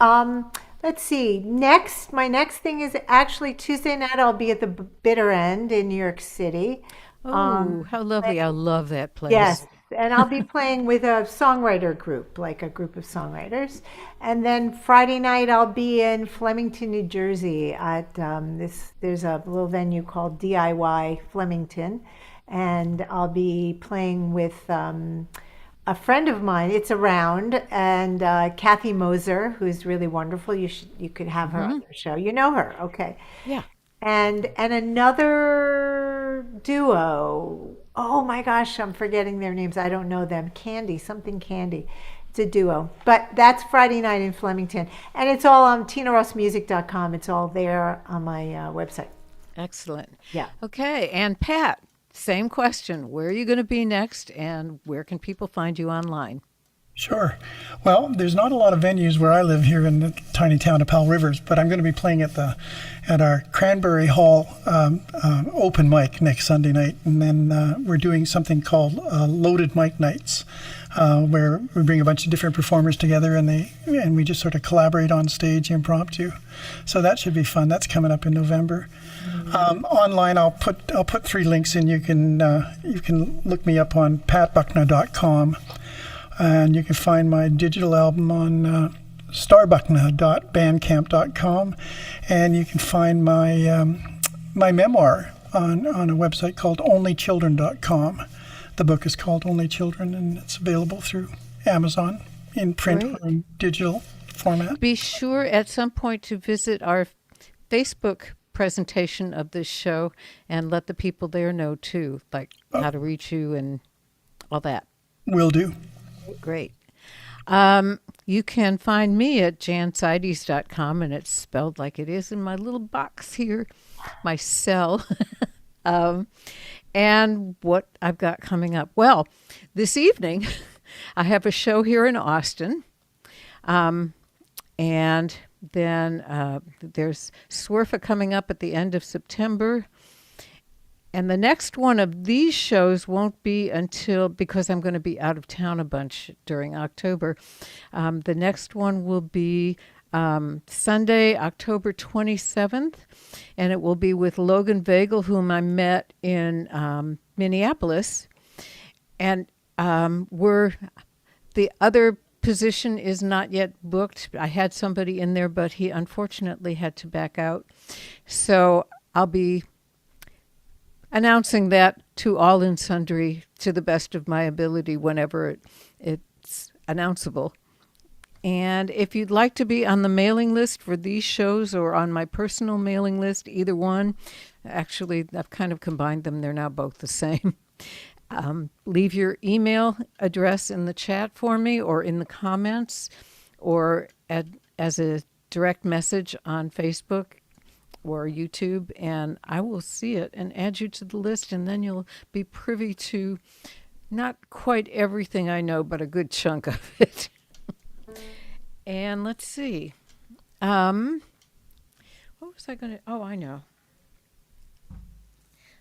Let's see. My next thing is actually Tuesday night. I'll be at the Bitter End in New York City. Oh, how lovely. I love that place. Yes, and I'll be playing with a songwriter group, like a group of songwriters. And then Friday night I'll be in Flemington, New Jersey at there's a little venue called DIY Flemington, and I'll be playing with a friend of mine. It's around, and Kathy Moser, who's really wonderful. You could have her on your show. You know her, okay? Yeah. And another duo. Oh my gosh, I'm forgetting their names. I don't know them. Candy, something Candy. It's a duo. But that's Friday night in Flemington. And it's all on tinarossmusic.com. It's all there on my website. Excellent. Yeah. Okay. And Pat, same question. Where are you going to be next, and where can people find you online? Sure. Well, there's not a lot of venues where I live here in the tiny town of Powell Rivers, but I'm going to be playing at our Cranberry Hall open mic next Sunday night, and then we're doing something called Loaded Mic Nights, where we bring a bunch of different performers together, and we just sort of collaborate on stage impromptu. So that should be fun. That's coming up in November. Online, I'll put 3 links in. You can look me up on patbuckner.com. And you can find my digital album on starbuckner.bandcamp.com, and you can find my my memoir on a website called onlychildren.com. The book is called Only Children, and it's available through Amazon in print or in digital format. Be sure at some point to visit our Facebook presentation of this show and let the people there know too, like how to reach you and all that. Will do. Great. You can find me at janseides.com, and it's spelled like it is in my little box here, my cell. And what I've got coming up. Well, this evening, I have a show here in Austin. And then there's Swerfa coming up at the end of September. And the next one of these shows won't be until, because I'm going to be out of town a bunch during October. The next one will be Sunday, October 27th, and it will be with Logan Vagel, whom I met in Minneapolis. And the other position is not yet booked. I had somebody in there, but he unfortunately had to back out. So I'll be announcing that to all and sundry to the best of my ability whenever it's announceable. And if you'd like to be on the mailing list for these shows or on my personal mailing list, either one, actually, I've kind of combined them. They're now both the same. Leave your email address in the chat for me or in the comments or as a direct message on Facebook or YouTube, and I will see it and add you to the list, and then you'll be privy to not quite everything I know, but a good chunk of it. And let's see. What was I going to... Oh, I know.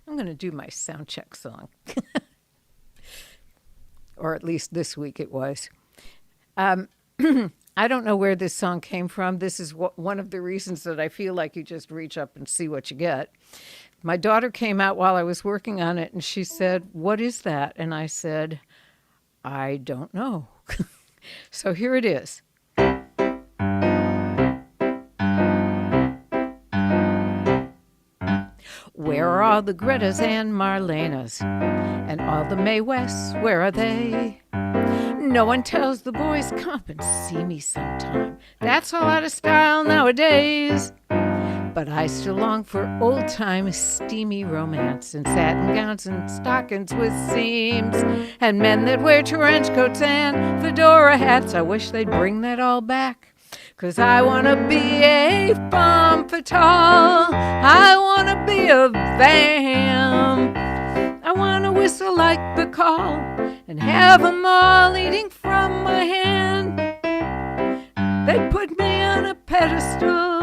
I'm going to do my sound check song. Or at least this week it was. I don't know where this song came from. This is one of the reasons that I feel like you just reach up and see what you get. My daughter came out while I was working on it, and she said, "What is that?" And I said, "I don't know." So here it is. Where are all the Gretas and Marlenas? And all the Mae Wests, where are they? No one tells the boys, come up and see me sometime. That's all out of style nowadays. But I still long for old-time steamy romance and satin gowns and stockings with seams and men that wear trench coats and fedora hats. I wish they'd bring that all back. 'Cause I want to be a femme fatale. I want to be a vamp. I want to whistle like the call and have 'em all eating from my hand. They put me on a pedestal,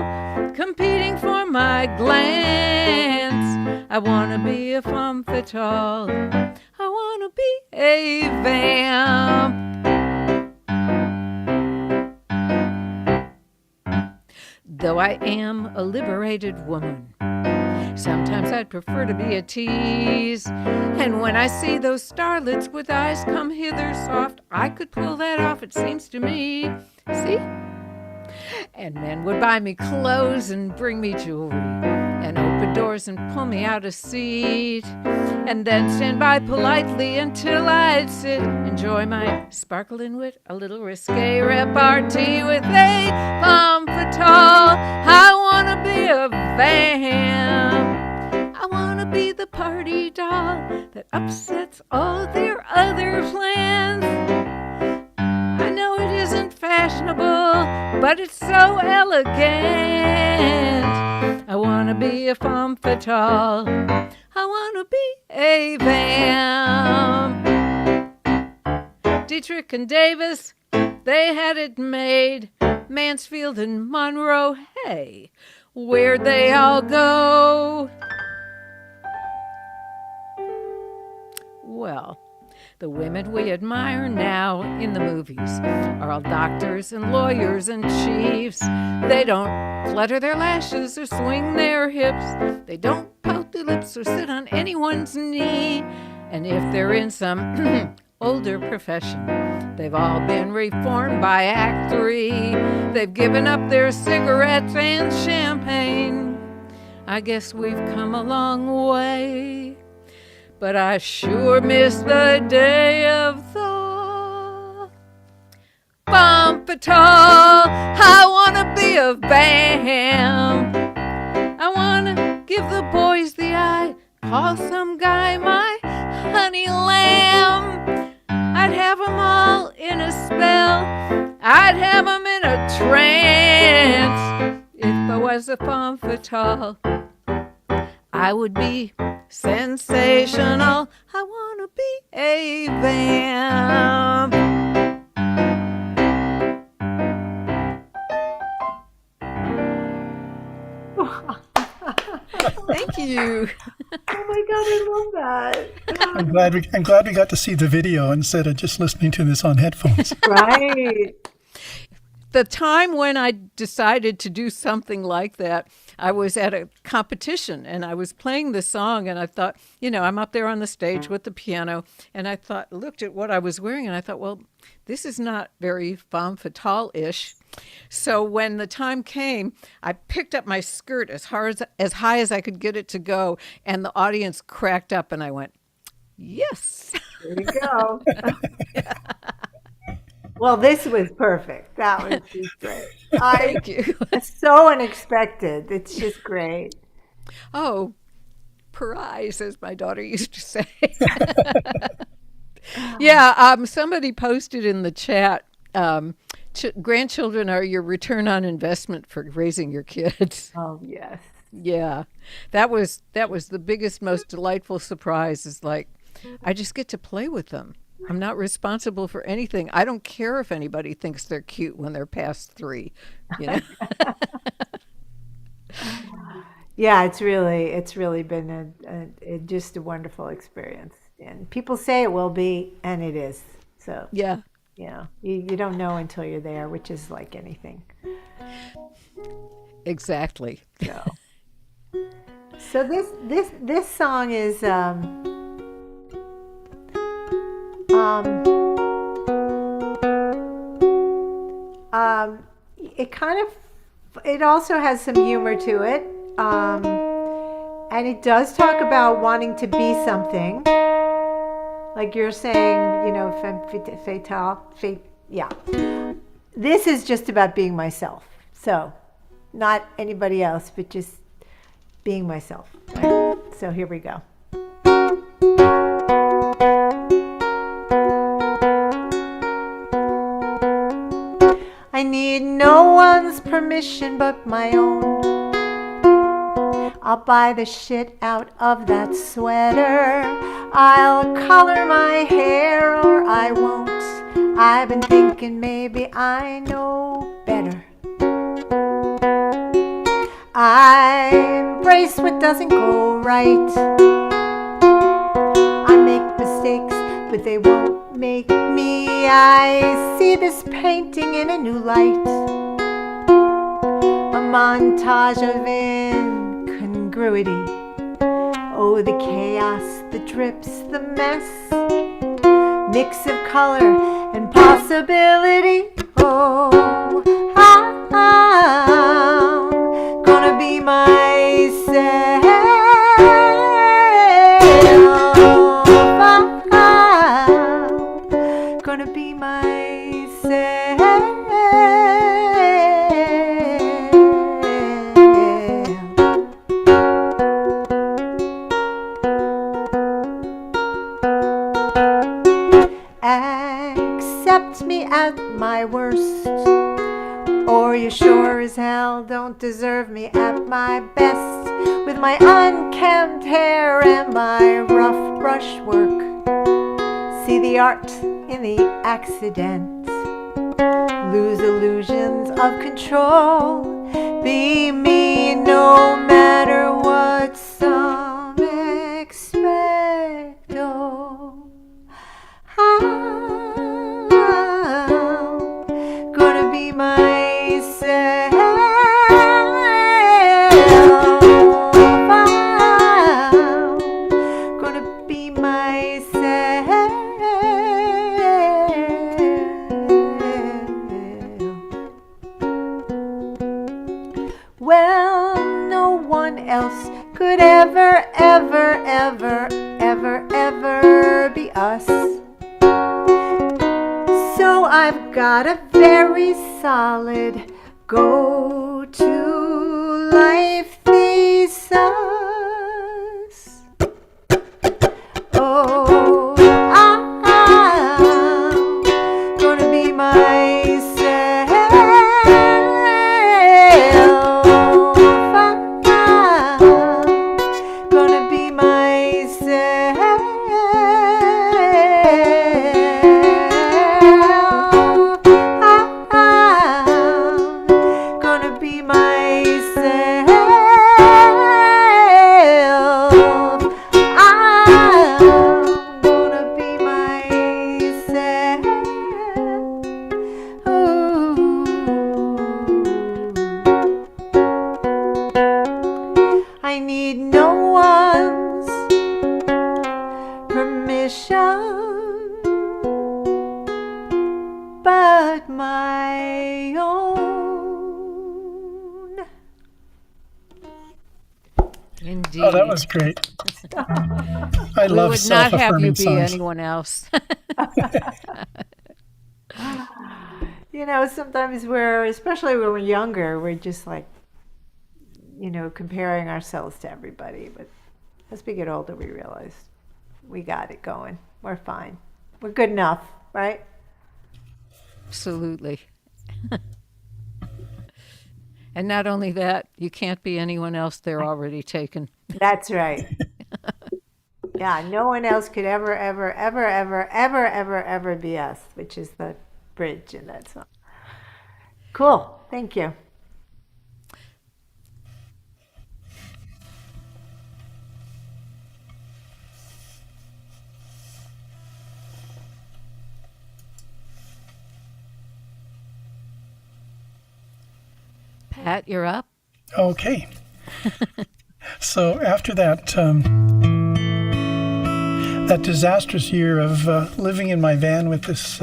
competing for my glance. I want to be a femme fatale. I want to be a vamp. Though I am a liberated woman, Sometimes I'd prefer to be a tease. And when I see those starlets with eyes come hither soft, I could pull that off, it seems to me. See? And men would buy me clothes and bring me jewelry, and open doors and pull me out a seat, and then stand by politely until I'd sit, enjoy my sparkling wit, a little risque repartee with a femme fatale. I wanna be a vamp. I wanna be the party doll that upsets all their other plans. I know it isn't fashionable, but it's so elegant. I wanna be a femme fatale. I wanna be a vamp. Dietrich and Davis, they had it made. Mansfield and Monroe, hey, where'd they all go? Well, the women we admire now in the movies are all doctors and lawyers and chiefs. They don't flutter their lashes or swing their hips. They don't pout their lips or sit on anyone's knee. And if they're in some older profession, they've all been reformed by Act 3. They've given up their cigarettes and champagne. I guess we've come a long way. But I sure miss the day of the femme fatale. I wanna be a vamp. I wanna give the boys the eye, call some guy my honey lamb. I'd have 'em all in a spell, I'd have 'em in a trance. If I was a femme fatale, I would be sensational. I wanna be a vamp. Thank you. Oh my God, I love that. I'm glad we got to see the video instead of just listening to this on headphones. Right. The time when I decided to do something like that, I was at a competition and I was playing the song and I thought, I'm up there on the stage with the piano and I looked at what I was wearing and I thought, well, this is not very femme fatale-ish. So when the time came, I picked up my skirt as high as I could get it to go, and the audience cracked up and I went, yes. There you go. Well, this was perfect. That was just great. Thank you. It's so unexpected. It's just great. Oh, prize, as my daughter used to say. Yeah, somebody posted in the chat, grandchildren are your return on investment for raising your kids. Oh, yes. Yeah, that was the biggest, most delightful surprise, is like, I just get to play with them. I'm not responsible for anything. I don't care if anybody thinks they're cute when they're past 3, Yeah, it's really been just a wonderful experience. And people say it will be, and it is. So Yeah. You don't know until you're there, which is like anything. Exactly. So this song is it also has some humor to it, and it does talk about wanting to be something, like you're saying, femme fatale. Yeah, this is just about being myself. So, not anybody else, but just being myself. Right? So here we go. I need no one's permission but my own. I'll buy the shit out of that sweater. I'll color my hair or I won't. I've been thinking maybe I know better. I embrace what doesn't go right. I make mistakes, but they won't make me. I see this painting in a new light. A montage of incongruity. Oh, the chaos, the drips, the mess, mix of color and possibility. Oh, I'm gonna be myself. I'm gonna be myself. Accept me at my worst, or you sure as hell don't deserve me at my best. With my unkempt hair and my rough brushwork, see the art in the accident. Lose illusions of control, be me no matter what some expect. Oh, I'm gonna be myself. I'm gonna be myself. Well, no one else could ever, ever, ever, ever, ever be us. So I've got a very solid go-to life thesis. Oh, I'm gonna be myself. I'm gonna be myself. I'm gonna be myself. I'm gonna be myself. Ooh. I need no one's permission but my own. Indeed. Oh, that was great. I we love would not have you self-affirming be songs. anyone else. You know, sometimes especially when we're younger, we're just like, comparing ourselves to everybody. But as we get older, we realize we got it going. We're fine. We're good enough, right? Absolutely. And not only that, you can't be anyone else. They're already taken. That's right. Yeah, no one else could ever, ever, ever, ever, ever, ever, ever be us, which is the bridge in that song. Cool. Thank you. Pat, you're up. Okay. So after that that disastrous year of living in my van with this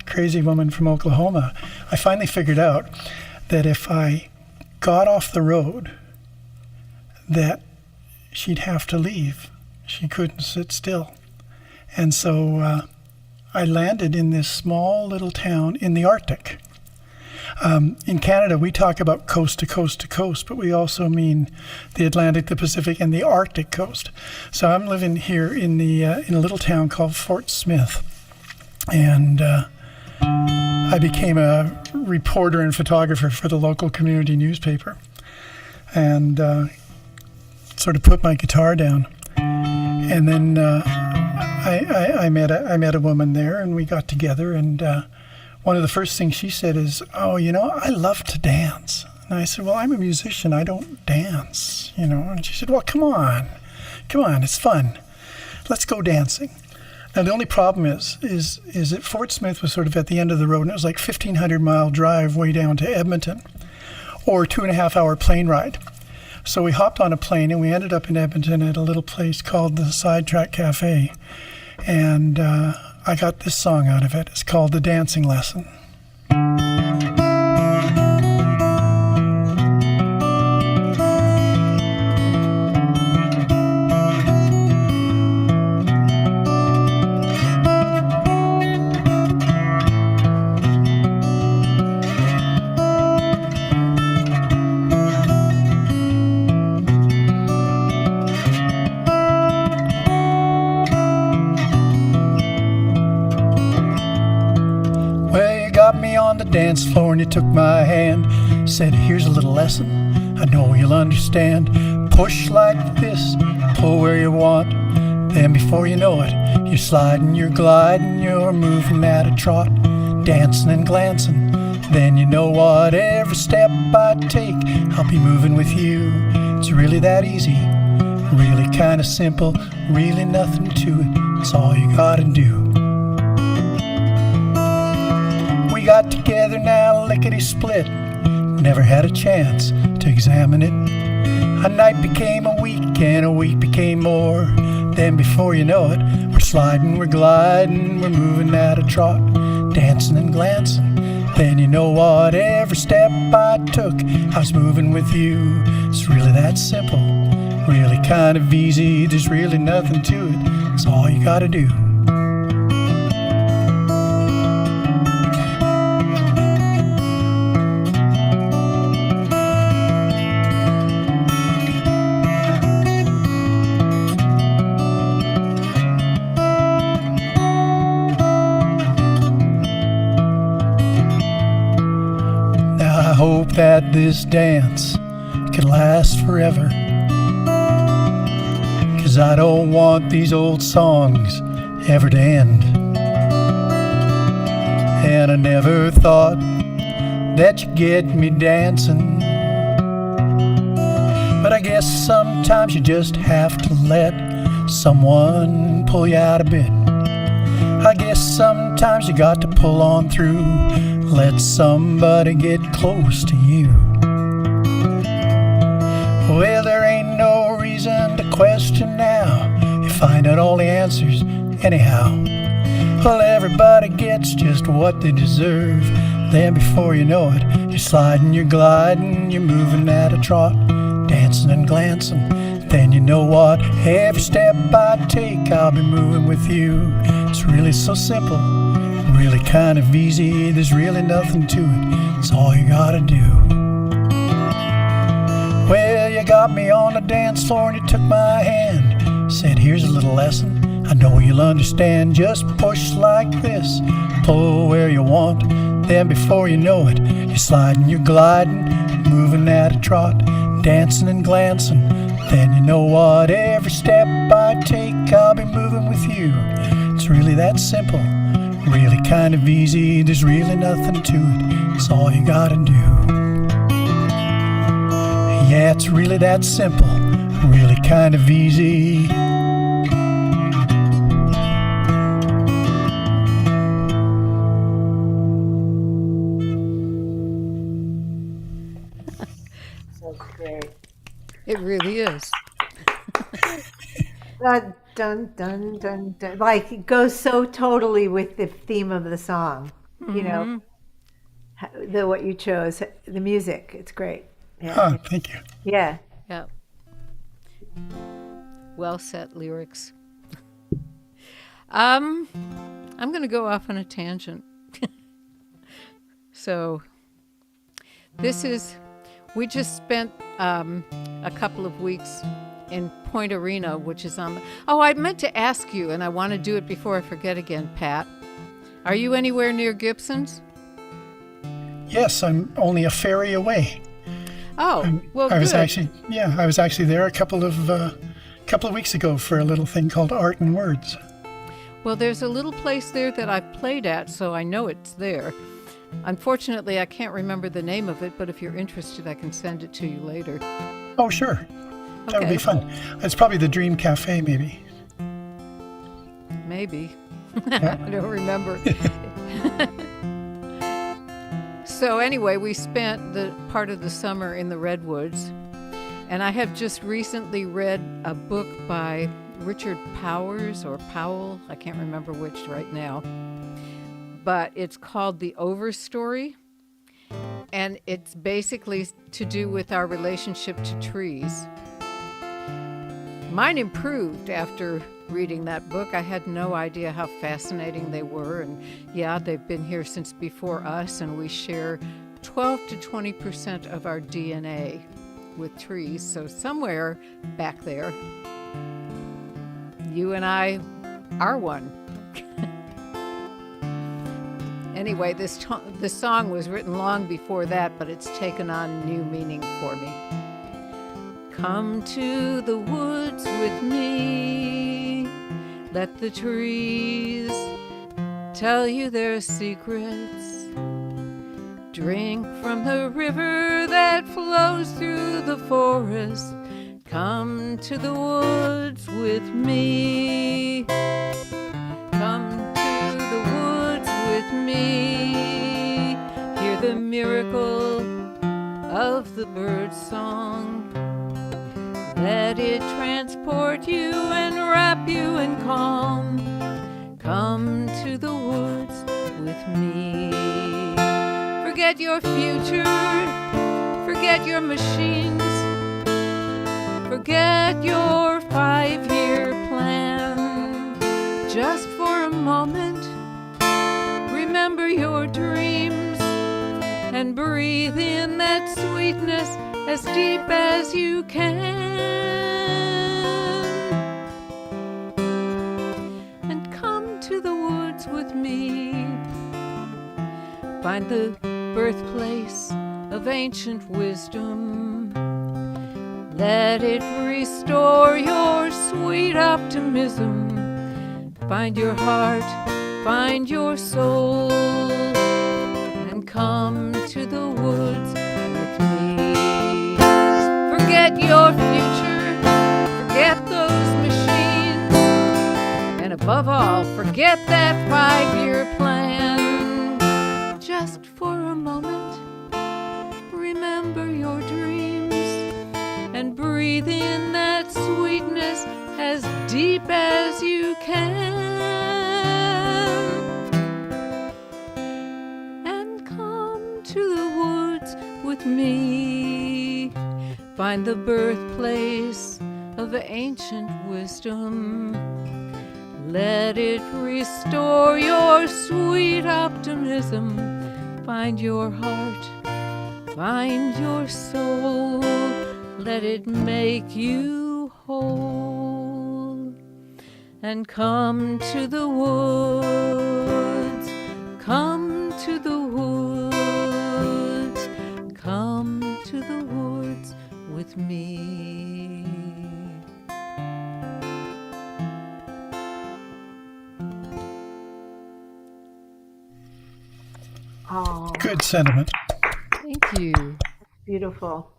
crazy woman from Oklahoma, I finally figured out that if I got off the road, that she'd have to leave. She couldn't sit still. And so I landed in this small little town in the Arctic. In Canada, we talk about coast to coast to coast, but we also mean the Atlantic, the Pacific, and the Arctic coast. So I'm living here in a little town called Fort Smith, and I became a reporter and photographer for the local community newspaper, and sort of put my guitar down, and then I met a woman there, and we got together, and one of the first things she said is, "Oh, I love to dance." And I said, "Well, I'm a musician. I don't dance, And she said, "Well, come on, it's fun. Let's go dancing." Now, the only problem is that Fort Smith was sort of at the end of the road, and it was like 1,500-mile drive way down to Edmonton, or 2.5-hour plane ride. So we hopped on a plane and we ended up in Edmonton at a little place called the Sidetrack Cafe. And I got this song out of it. It's called The Dancing Lesson. On the dance floor and you took my hand, said here's a little lesson I know you'll understand. Push like this, pull where you want, then before you know it, you're sliding, you're gliding, you're moving at a trot, dancing and glancing. Then you know what, every step I take I'll be moving with you. It's really that easy, really kind of simple, really nothing to it. It's all you gotta do. We got together now, lickety-split, never had a chance to examine it. A night became a week and a week became more. Then before you know it, we're sliding, we're gliding, we're moving at a trot, dancing and glancing. Then you know what, every step I took, I was moving with you. It's really that simple, really kind of easy, there's really nothing to it. It's all you gotta do. I hope that this dance can last forever, 'cause I don't want these old songs ever to end. And I never thought that you'd get me dancing, but I guess sometimes you just have to let someone pull you out a bit. I guess sometimes you got to pull on through, let somebody get close to you. Well, there ain't no reason to question now, you find out all the answers anyhow. Well, everybody gets just what they deserve, then before you know it, you're sliding, you're gliding, you're moving at a trot, dancing and glancing. Then you know what, every step I take I'll be moving with you. It's really so simple, really kind of easy, there's really nothing to it. It's all you gotta do. Well, you got me on the dance floor and you took my hand, said here's a little lesson I know you'll understand. Just push like this, pull where you want, then before you know it, you're sliding, you're gliding, moving at a trot, dancing and glancing. Then you know what, every step I take I'll be moving with you. It's really that simple, really kind of easy, there's really nothing to it. It's all you gotta do. Yeah, it's really that simple, really kind of easy. That's great. It really is. Dun, dun, dun, dun, dun. Like it goes so totally with the theme of the song. You know, the what you chose, the music. It's great. Yeah, Oh, thank you. yeah. Yeah. Well set lyrics. I'm going to go off on a tangent. So we just spent a couple of weeks in Point Arena, which is on the, I meant to ask you, and I want to do it before I forget again, Pat. Are you anywhere near Gibson's? Yes, I'm only a ferry away. Oh, well, I was good. I was actually there a couple of weeks ago for a little thing called Art and Words. Well, there's a little place there that I've played at, so I know it's there. Unfortunately, I can't remember the name of it, but if you're interested, I can send it to you later. Oh, sure. That would Okay. be fun. It's probably the Dream Cafe, maybe. Maybe. Yeah. I don't remember. So anyway, we spent the part of the summer in the Redwoods, And I have just recently read a book by Richard Powers or Powell, I can't remember which right now, but it's called The Overstory, and it's basically to do with our relationship to trees. Mine improved after reading that book. I had no idea how fascinating they were, and yeah, they've been here since before us, and we share 12 to 20% of our DNA with trees, so somewhere back there, you and I are one. Anyway, this song was written long before that, but it's taken on new meaning for me. Come to the woods with me. Let the trees tell you their secrets. Drink from the river that flows through the forest. Come to the woods with me. Come to the woods with me. Hear the miracle of the bird song. Let it transport you and wrap you in calm. Come to the woods with me. Forget your future, forget your machines, forget your 5-year plan. Just for a moment, remember your dreams and breathe in that sweetness as deep as you can. And come to the woods with me. Find the birthplace of ancient wisdom. Let it restore your sweet optimism. Find your heart, find your soul, and come to the woods with me. Forget your future, forget those machines, and above all, forget that 5-year plan. Just for a moment, remember your dreams and breathe in that sweetness as deep as you can. And come to the woods with me. Find the birthplace of ancient wisdom. Let it restore your sweet optimism. Find your heart, find your soul. Let it make you whole. And come to the woods, come to the woods, come to the woods with me. Oh, Good sentiment. Thank you. beautiful.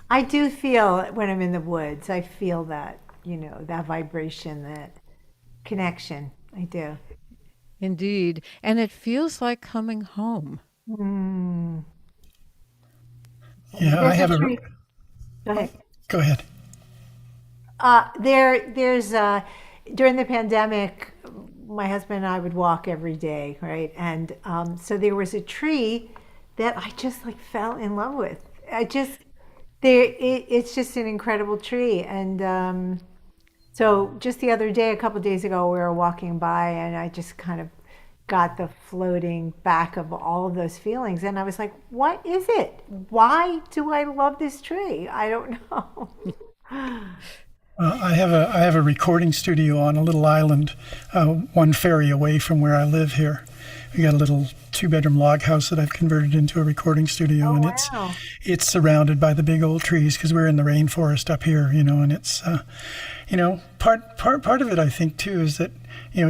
I do feel when I'm in the woods, I feel that, that vibration, that connection. I do. Indeed. And it feels like coming home. Mm. Yeah, I There's have a a. tree. Go ahead. Go ahead. There's during the pandemic, my husband and I would walk every day, right? And so there was a tree that I just like fell in love with. It's just an incredible tree. And so just the other day, a couple of days ago, we were walking by, and I just kind of got the floating back of all of those feelings, and I was like, "What is it? Why do I love this tree? I don't know." I have a recording studio on a little island, one ferry away from where I live here. We got a little 2-bedroom log house that I've converted into a recording studio, Oh and wow! it's surrounded by the big old trees because we're in the rainforest up here, and it's part of it I think too is that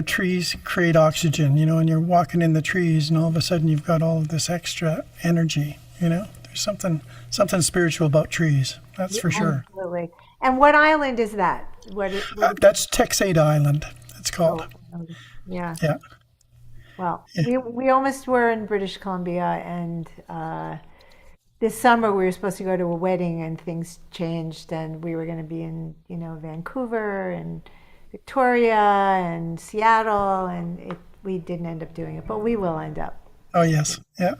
trees create oxygen, and you're walking in the trees and all of a sudden you've got all of this extra energy, there's something spiritual about trees, that's for sure. Absolutely. And what island is that? That's Texade Island, it's called. Yeah. Yeah. Well, we almost were in British Columbia, and this summer we were supposed to go to a wedding and things changed, and we were going to be in, Vancouver and Victoria and Seattle, and we didn't end up doing it, but we will end up. Oh, yes. Yeah.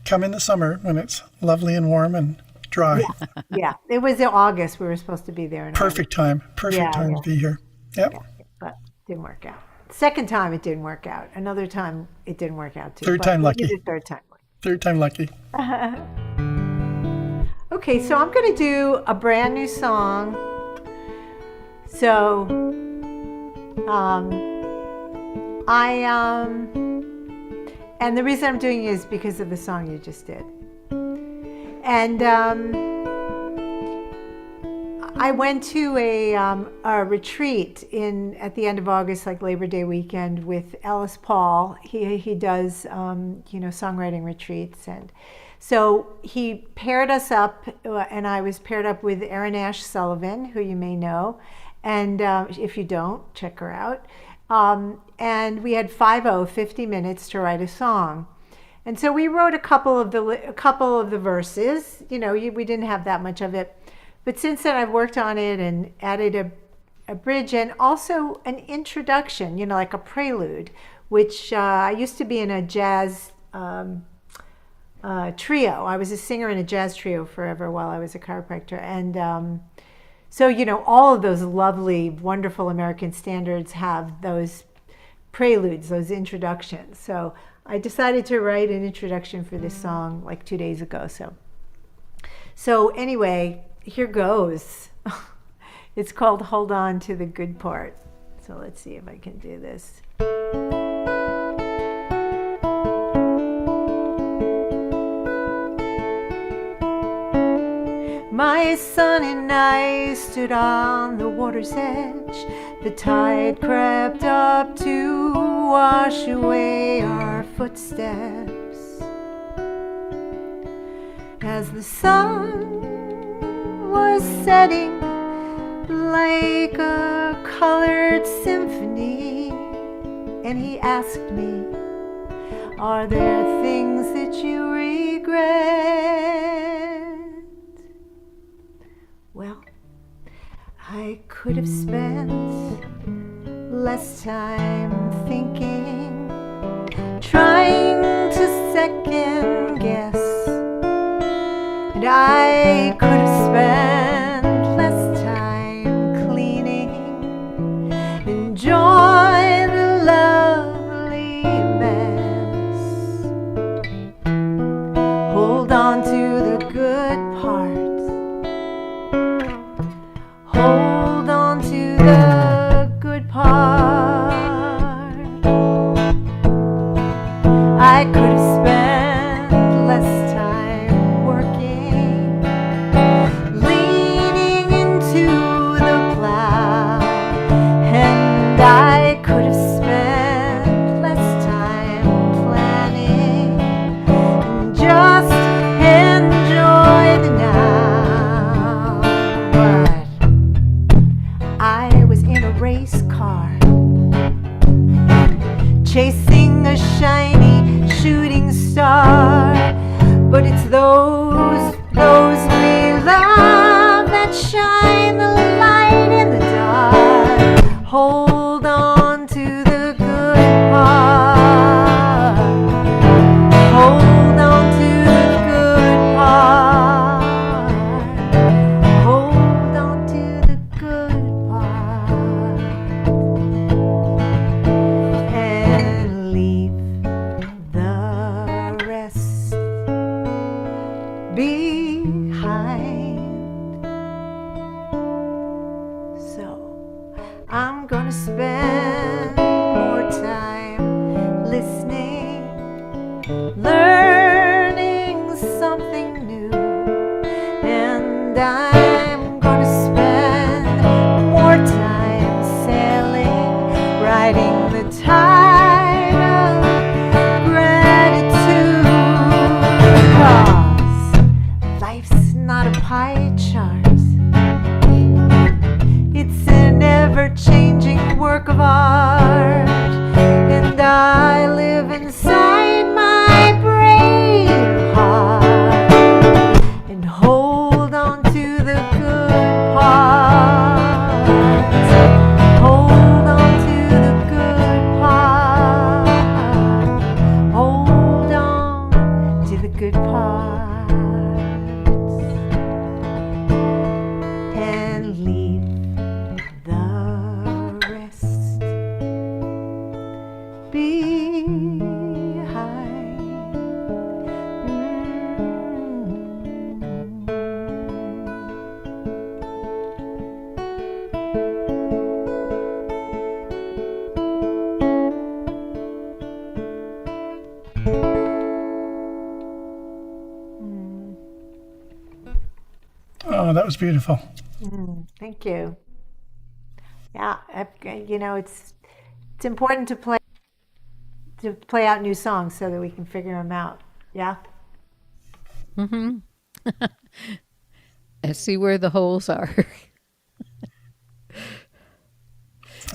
Come in the summer when it's lovely and warm and dry. Yeah. It was in August. We were supposed to be there in Perfect time. Perfect time to be here. Yep. Yeah, but didn't work out. Second time it didn't work out. Another time it didn't work out too. Third time lucky. Third time. Third time lucky. Okay, so I'm going to do a brand new song. So, and the reason I'm doing it is because of the song you just did. And I went to a retreat at the end of August, like Labor Day weekend, with Ellis Paul. He does songwriting retreats, and so he paired us up, and I was paired up with Erin Ash Sullivan, who you may know, and if you don't, check her out. And we had 50 minutes to write a song. And so we wrote a couple of the verses. We didn't have that much of it. But since then, I've worked on it and added a bridge and also an introduction, like a prelude, which I used to be in a jazz trio. I was a singer in a jazz trio forever while I was a chiropractor. And so, all of those lovely, wonderful American standards have those preludes, those introductions. So I decided to write an introduction for this song like 2 days ago. So anyway, here goes. It's called Hold On to the Good Part. So let's see if I can do this. My son and I stood on the water's edge. The tide crept up to wash away our footsteps. As the sun was setting like a colored symphony, and he asked me, are there things that you regret? Well, I could have spent less time thinking, trying to second guess, and I could have spent less time cleaning, enjoy the lovely mess. Hold on to the good parts. Hold on to the good part. I could have spent less time working, leaning into the plow, and I could have spent less time planning and just enjoy the now. But I was in a race car, chasing a shiny shooting star. But it's those we love that shine the light in the dark. Hold on to the good part. Hold on to the good part. Hold on to the good part. And leave the rest behind. So I'm gonna spend more time listening, learning something new, and I'm gonna spend more time sailing, riding the tide of gratitude. 'Cause life's not a pie chart, it's an ever-changing work of art, and I live inside my brave heart. Oh, that was beautiful. Thank you. Yeah, it's important to play out new songs so that we can figure them out. Yeah. And see where the holes are.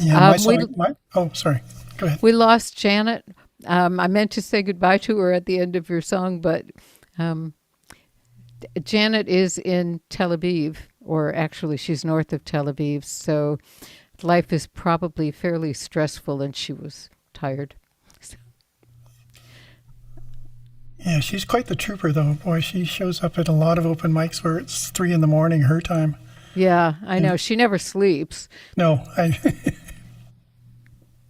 Yeah, my Um, we song. Oh, sorry. Go ahead. we lost Janet. I meant to say goodbye to her at the end of your song, but um, Janet is in Tel Aviv, or actually she's north of Tel Aviv, so life is probably fairly stressful, and she was tired. So, Yeah, she's quite the trooper, though. Boy, she shows up at a lot of open mics where it's 3 a.m. her time. yeah, I know she never sleeps, No,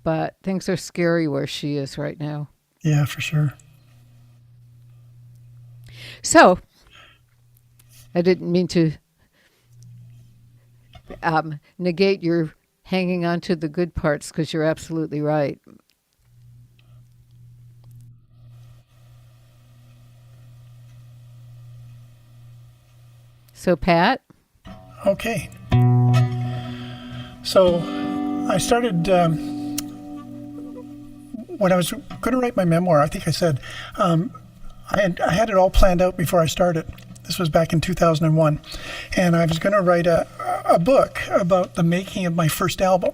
but things are scary where she is right now. yeah, for sure. So I didn't mean to negate your hanging on to the good parts, because you're absolutely right. So, Pat, Okay. So I started, when I was going to write my memoir, I think I said, I had it all planned out before I started. This was back in 2001. And I was going to write a book about the making of my first album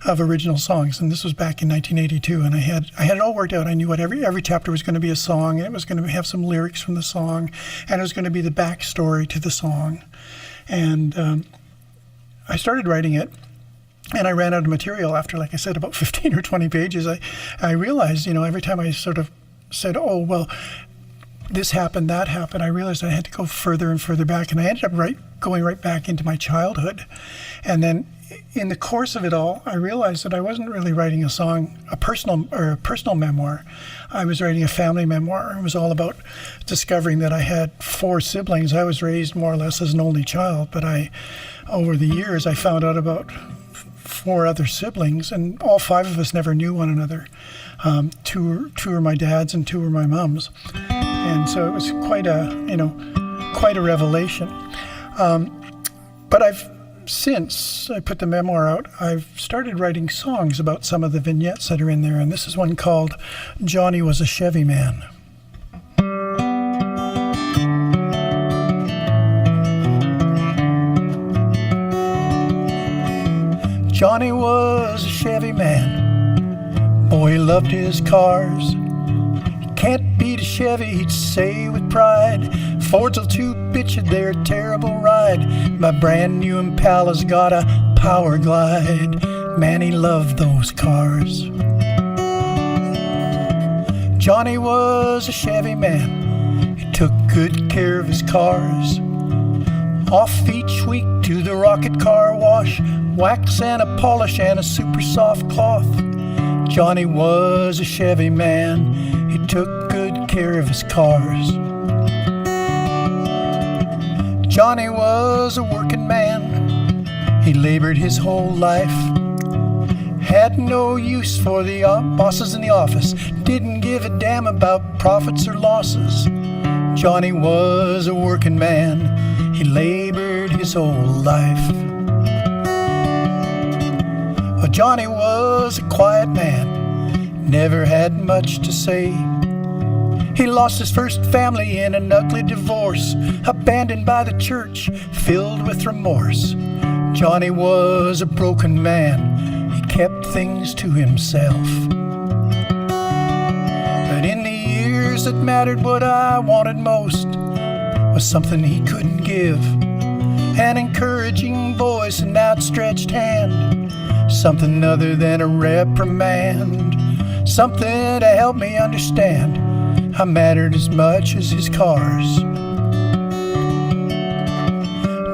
of original songs. And this was back in 1982. And I had it all worked out. I knew what every chapter was going to be a song, and it was going to have some lyrics from the song, and it was going to be the backstory to the song. And I started writing it, and I ran out of material after, like I said, about 15 or 20 pages. I realized, every time I sort of said, oh, well, this happened, that happened, I realized I had to go further and further back, and I ended up going right back into my childhood. And then in the course of it all, I realized that I wasn't really writing a personal memoir. I was writing a family memoir. It was all about discovering that I had 4 siblings. I was raised more or less as an only child, but over the years, I found out about 4 other siblings, and all 5 of us never knew one another. 2 were my dad's and 2 were my mom's, and so it was quite a revelation. But since I put the memoir out, I've started writing songs about some of the vignettes that are in there, and this is one called "Johnny Was a Chevy Man." Johnny was a Chevy man. Boy, he loved his cars. Can't beat a Chevy, he'd say with pride. Fords will too bitch it, they're a terrible ride. My brand new Impala's got a power glide. Man, he loved those cars. Johnny was a Chevy man. He took good care of his cars. Off each week to the rocket car wash. Wax and a polish and a super soft cloth. Johnny was a Chevy man. He took good care of his cars. Johnny was a working man. He labored his whole life. Had no use for the bosses in the office. Didn't give a damn about profits or losses. Johnny was a working man. He labored his whole life. Well, Johnny was a quiet man. Never had much to say. He lost his first family in an ugly divorce, abandoned by the church, filled with remorse. Johnny was a broken man. He kept things to himself. But in the years that mattered, what I wanted most was something he couldn't give. An encouraging voice, an outstretched hand. Something other than a reprimand. Something to help me understand I mattered as much as his cars.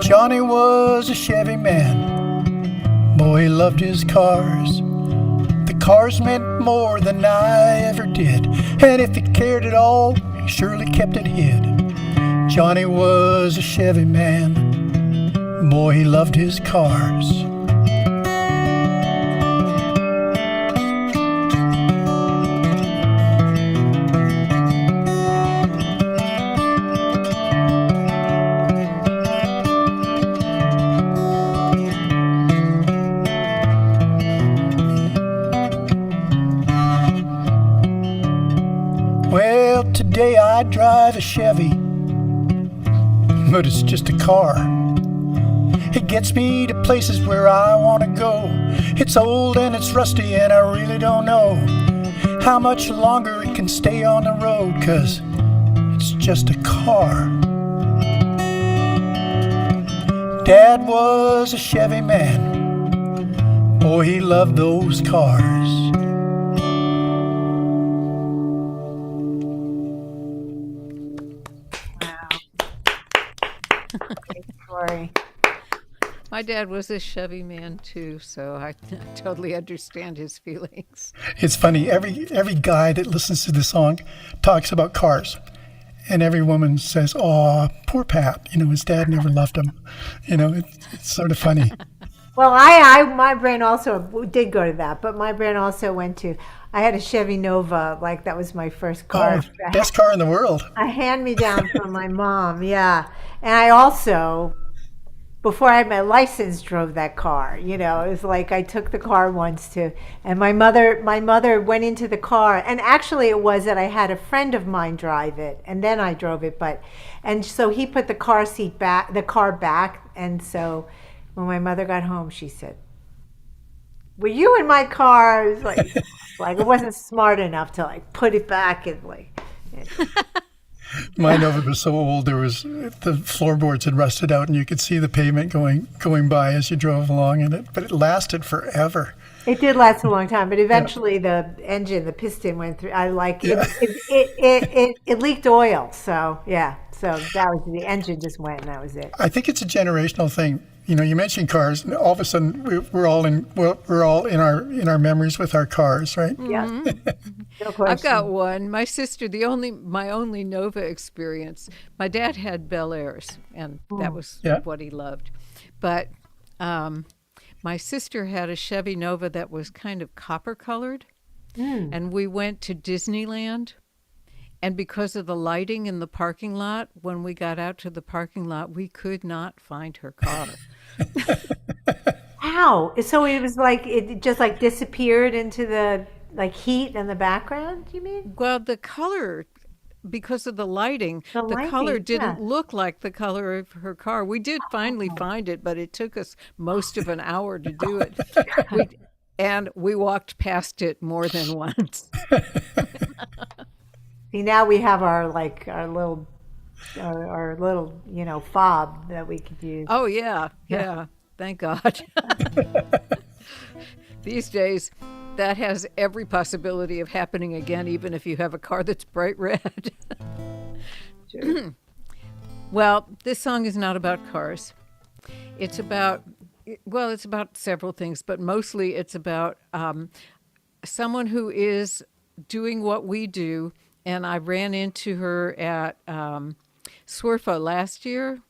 Johnny was a Chevy man. Boy, he loved his cars. The cars meant more than I ever did, and if he cared at all, he surely kept it hid. Johnny was a Chevy man. Boy, he loved his cars. I drive a Chevy, but it's just a car. It gets me to places where I want to go. It's old and it's rusty and I really don't know how much longer it can stay on the road, 'cause it's just a car. Dad was a Chevy man. Boy, he loved those cars. Wow. Great story. My dad was a Chevy man too, so I totally understand his feelings. It's funny, every guy that listens to the song talks about cars. And every woman says, "Oh, poor Pat. His dad never loved him." It's sort of funny. Well, my brain also did go to that, but my brain also went to, I had a Chevy Nova, like that was my first car. Oh, best car in the world. A hand-me-down from my mom, yeah. And I also, before I had my license, drove that car. It was like I took the car once and my mother went into the car, and actually it was that I had a friend of mine drive it, and then I drove it. And so he put the car back, and so when my mother got home, she said, "Were you in my car?" It was like it wasn't smart enough to put it back and My Nova was so old, the floorboards had rusted out, and you could see the pavement going by as you drove along in it. But it lasted forever. It did last a long time, but eventually the piston went through. It leaked oil, so yeah. So that was the engine just went, and that was it. I think it's a generational thing. You mentioned cars, and all of a sudden we're all in our memories with our cars, right? Yeah. No question. I've got one. My sister, my only Nova experience. My dad had Bel Airs, and that was what he loved. But my sister had a Chevy Nova that was kind of copper colored, and we went to Disneyland. And because of the lighting in the parking lot, when we got out to the parking lot, we could not find her car. Wow. So it was like it just disappeared into the heat in the background, you mean? Well, the color, because of the lighting, the color didn't look like the color of her car. We did finally find it, but it took us most of an hour to do it. And we walked past it more than once. See, now we have our little fob that we could use. Oh, yeah. Thank God. These days, that has every possibility of happening again, even if you have a car that's bright red. Sure. Well, this song is not about cars. It's about several things, but mostly it's about someone who is doing what we do. And I ran into her at Swerfa last year.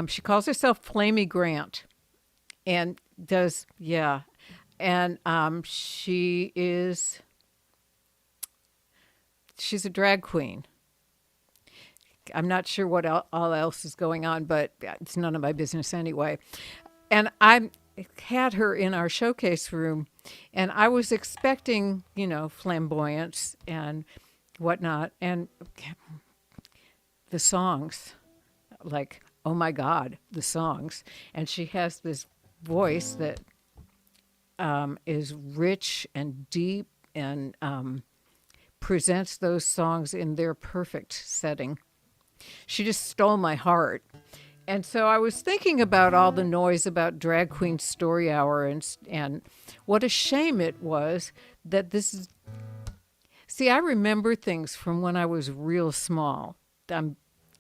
She calls herself Flamey Grant. And she's a drag queen. I'm not sure what all else is going on, but it's none of my business anyway. And I had her in our showcase room, and I was expecting, flamboyance and whatnot. And the songs, oh my God, the songs. And she has this voice that is rich and deep and presents those songs in their perfect setting. She just stole my heart. And so I was thinking about all the noise about Drag Queen Story Hour and what a shame it was that this is... See, I remember things from when I was real small. I'm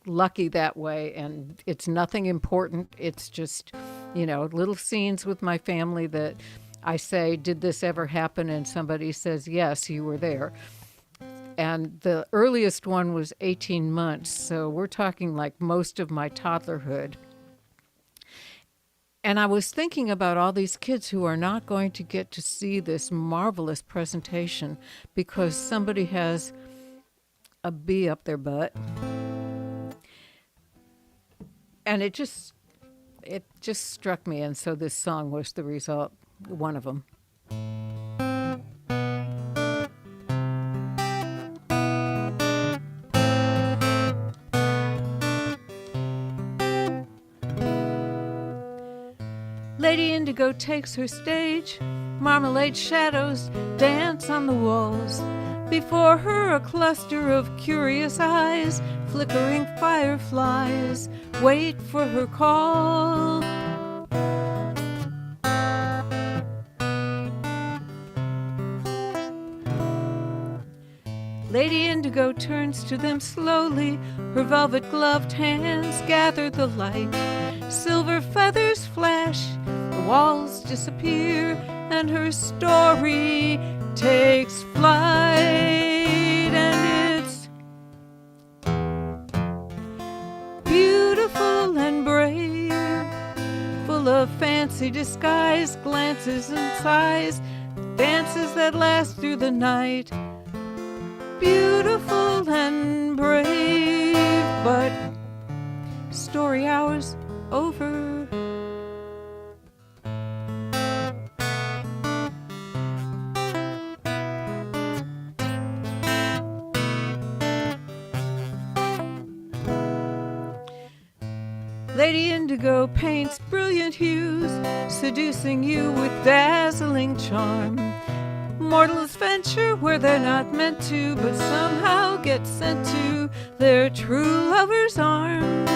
lucky that way, and it's nothing important. It's just, little scenes with my family that I say, did this ever happen? And somebody says, yes, you were there. And the earliest one was 18 months, so we're talking like most of my toddlerhood. And I was thinking about all these kids who are not going to get to see this marvelous presentation because somebody has a bee up their butt. And it just struck me, and so this song was the result, one of them. Lady Indigo takes her stage. Marmalade shadows dance on the walls. Before her a cluster of curious eyes, flickering fireflies, wait for her call. Lady Indigo turns to them slowly. Her velvet-gloved hands gather the light. Silver feathers flash, the walls disappear, and her story takes flight. And it's beautiful and brave, full of fancy disguise, glances and sighs, dances that last through the night. Beautiful and brave, but story hour's over. Lady Indigo paints brilliant hues, seducing you with dazzling charm. Mortals venture where they're not meant to, but somehow get sent to their true lover's arms.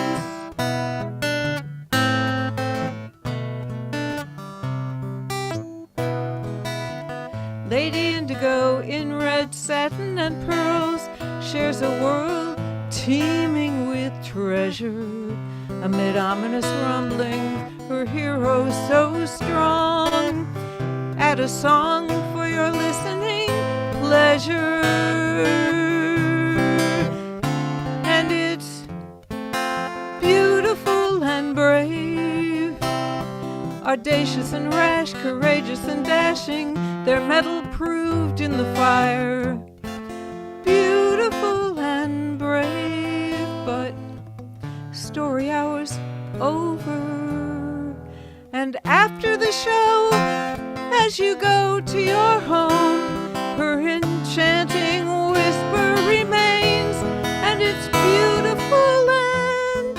Lady Indigo in red satin and pearls shares a world teeming with treasure. Amid ominous rumbling, her hero so strong. Add a song for your listening pleasure. And it's beautiful and brave, audacious and rash, courageous and dashing, their mettle proved in the fire. Beautiful and brave, but story hour's over. And after the show, as you go to your home, her enchanting whisper remains, and it's beautiful and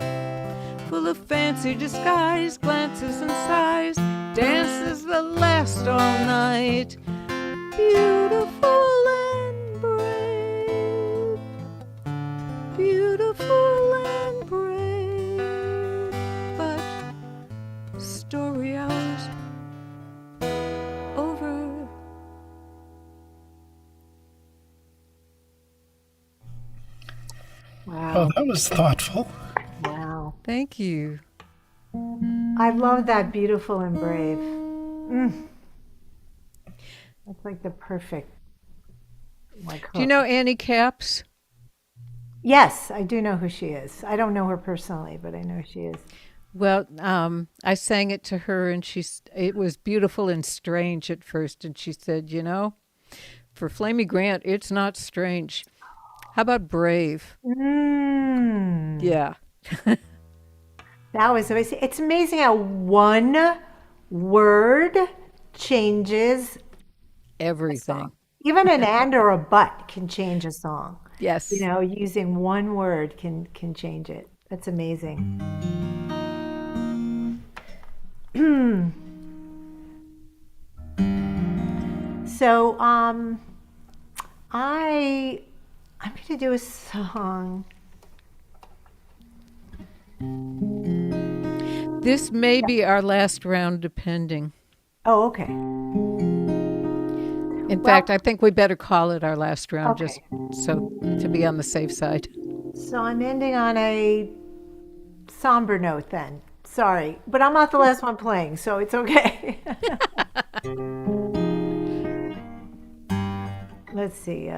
brave, full of fancy disguise, glances and sighs, dances that last all night. Beautiful and brave, beautiful and brave, but story hours over. Wow. Oh, that was thoughtful. Wow. Thank you. I love that, beautiful and brave. That's like the perfect, like, Do you know Annie Capps? Yes, I do know who she is. I don't know her personally, but I know who she is. Well, I sang it to her, and it was beautiful and strange at first, and she said, for Flamey Grant, it's not strange. How about brave? Yeah. That was amazing. It's amazing how one word changes Everything. even an and or a but can change a song. Yes. Using one word can change it. That's amazing. So I'm going to do a song. This may be our last round, depending. Oh, okay. In fact, I think we better call it our last round, Okay. just so to be on the safe side. So I'm ending on a somber note then. Sorry, but I'm not the last one playing, so it's okay. Let's see.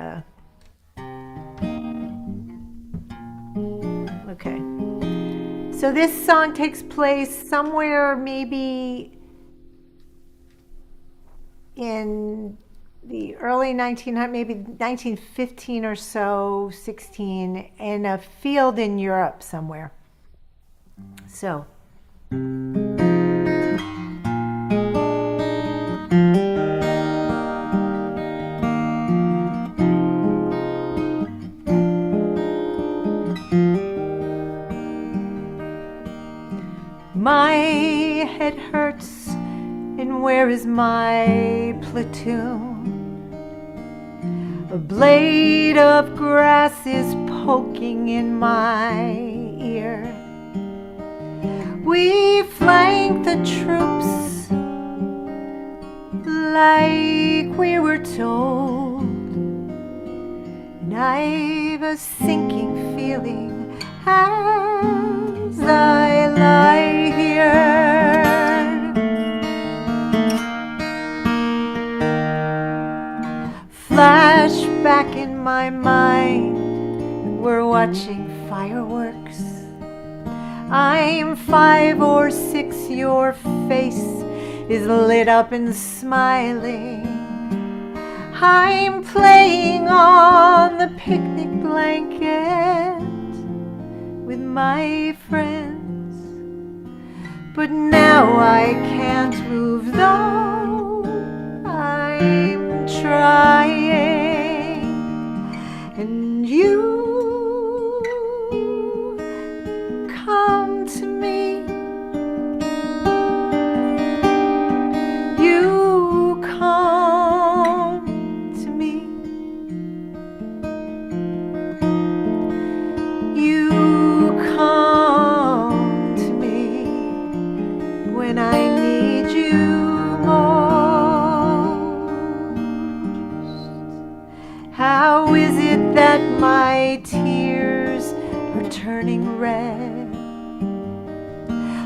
Okay. So this song takes place somewhere maybe in the early 1900s, maybe 1915 or so, 16, in a field in Europe somewhere. So. it hurts, and where is my platoon? A blade of grass is poking in my ear. We flank the troops like we were told, and I've a sinking feeling as I lie here. Flashback in my mind, we're watching fireworks. I'm 5 or 6, your face is lit up and smiling. I'm playing on the picnic blanket with my friends, but now I can't move though I'm trying, and you come to me, you come to me, you come to me when I need you most. How is it that my tears are turning red?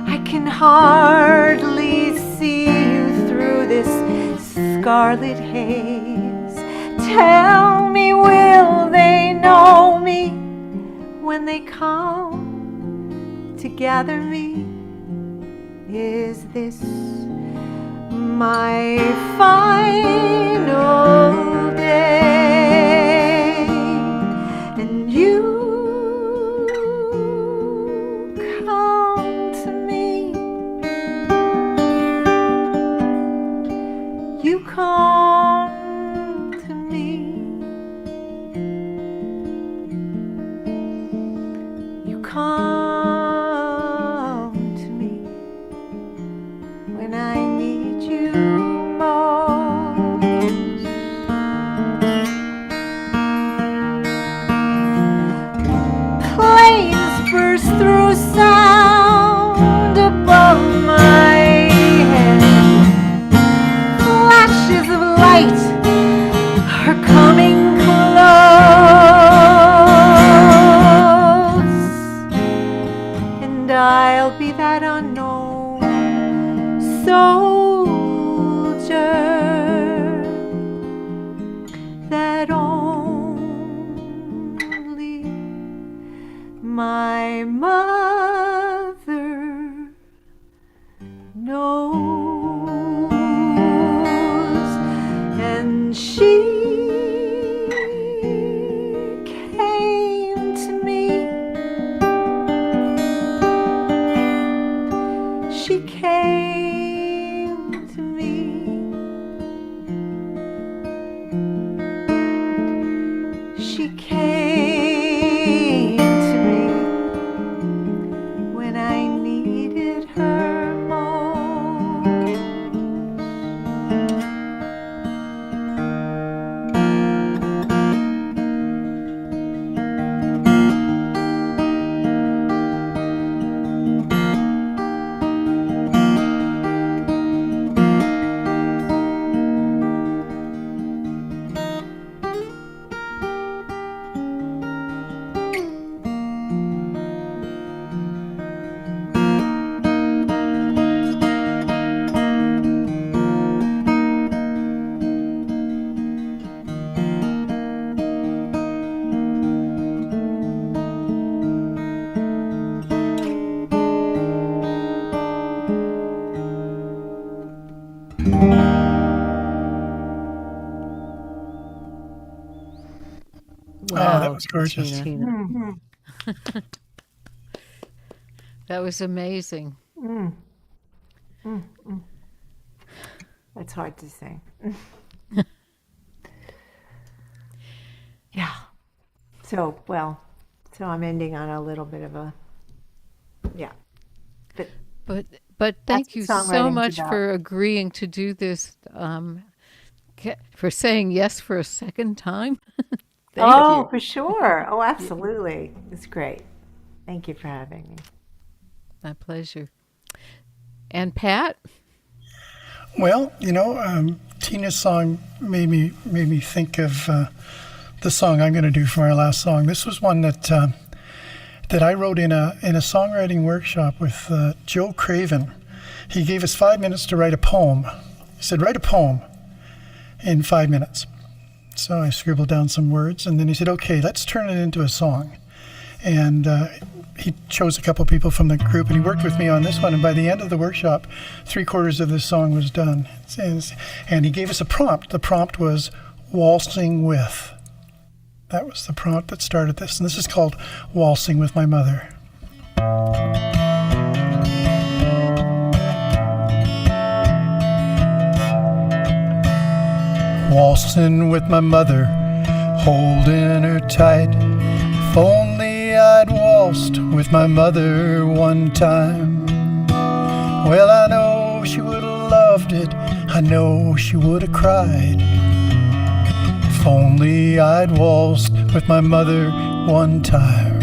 I can hardly see you through this scarlet haze. Tell me, will they know me when they come to gather me? Is this my final day? And you come to me, you come to me, you come to me when I need you most. Planes burst through sound above my head. Flashes of light are coming close, and I'll be that unknown soldier that only my mother knows. And she came to me, she came to me, she came to me when I needed her most. Wow, that was gorgeous. Tina. Mhm. That was amazing. That's hard to say. Yeah. So I'm ending on a little bit of a, yeah. But But That's thank what you so songwriting's much about. for agreeing to do this. For saying yes for a second time. Thank Oh, you. for sure. Oh, absolutely. It's great. Thank you for having me. My pleasure. And Pat? Well, Tina's song made me think of the song I'm going to do for our last song. This was one that I wrote in a songwriting workshop with Joe Craven. He gave us 5 minutes to write a poem. He said, write a poem in 5 minutes. So I scribbled down some words, and then he said, okay, let's turn it into a song. And he chose a couple people from the group, and he worked with me on this one. And by the end of the workshop, 3/4 of this song was done. And he gave us a prompt. The prompt was waltzing with. That was the prompt that started this. And this is called Waltzing with My Mother. Waltzing with my mother, holding her tight. If only I'd waltzed with my mother one time. Well, I know she would have loved it. I know she would have cried. If only I'd waltzed with my mother one time.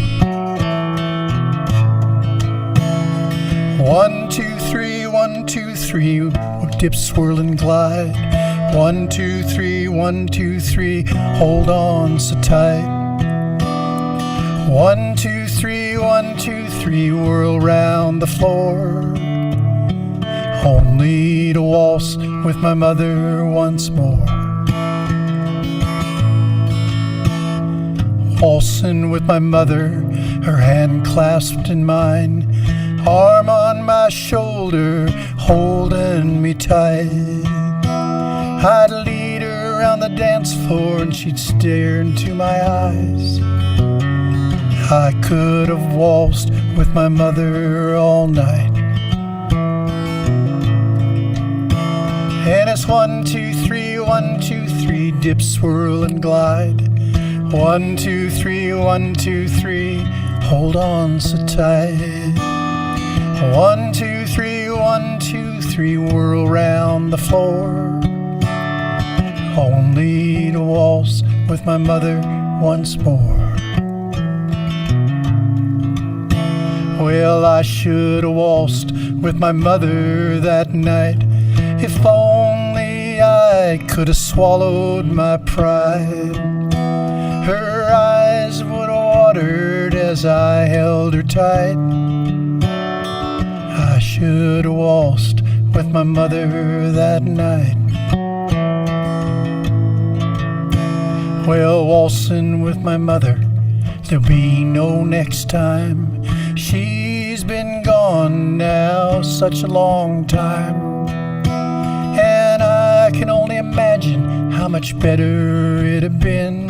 1, 2, 3, 1, 2, 3, dip, swirl, and glide. 1, 2, 3, 1, 2, 3, hold on so tight. 1, 2, 3, 1, 2, 3, whirl round the floor. Only to waltz with my mother once more. Waltzing with my mother, her hand clasped in mine, arm on my shoulder, holding me tight. I'd lead her around the dance floor and she'd stare into my eyes. I could have waltzed with my mother all night. And it's 1, 2, 3, 1, 2, 3, dip, swirl, and glide. 1, 2, 3, 1, 2, 3, hold on so tight. 1, 2, 3, 1, 2, 3, whirl round the floor. Only to waltz with my mother once more. Well, I should have waltzed with my mother that night. If only I could have swallowed my pride. Her eyes would have watered as I held her tight. I should have waltzed with my mother that night. Well, waltzing with my mother, there'll be no next time. She's been gone now such a long time. And I can only imagine how much better it'd have been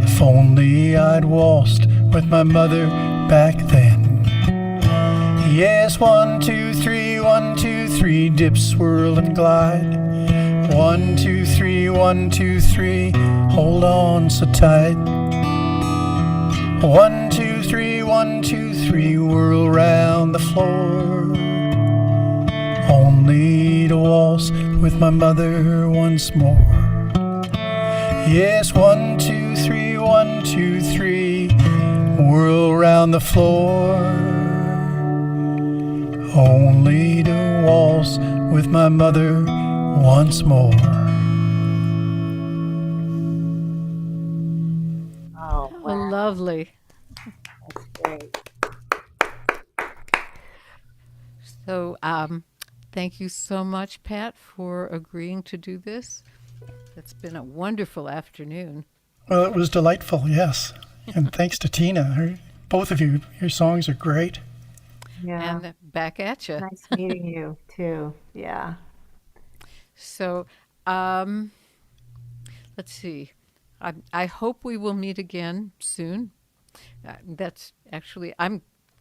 if only I'd waltzed with my mother back then. Yes, 1, 2, 3, 1, 2, 3, dip, swirl, and glide. 1, 2, 3, 1, 2, 3, hold on so tight. 1, 2, 3, 1, 2, 3, whirl round the floor. Only to waltz with my mother once more. Yes, 1, 2, 3, 1, 2, 3, whirl round the floor. Only to waltz with my mother once more. Oh, Oh, wow. lovely. That's great. So, thank you so much, Pat, for agreeing to do this. It's been a wonderful afternoon. Well, it was delightful, yes. And thanks to Tina. Both of you, your songs are great. Yeah. And back at you. Nice meeting you, too. Yeah. So, let's see. I hope we will meet again soon. That's actually,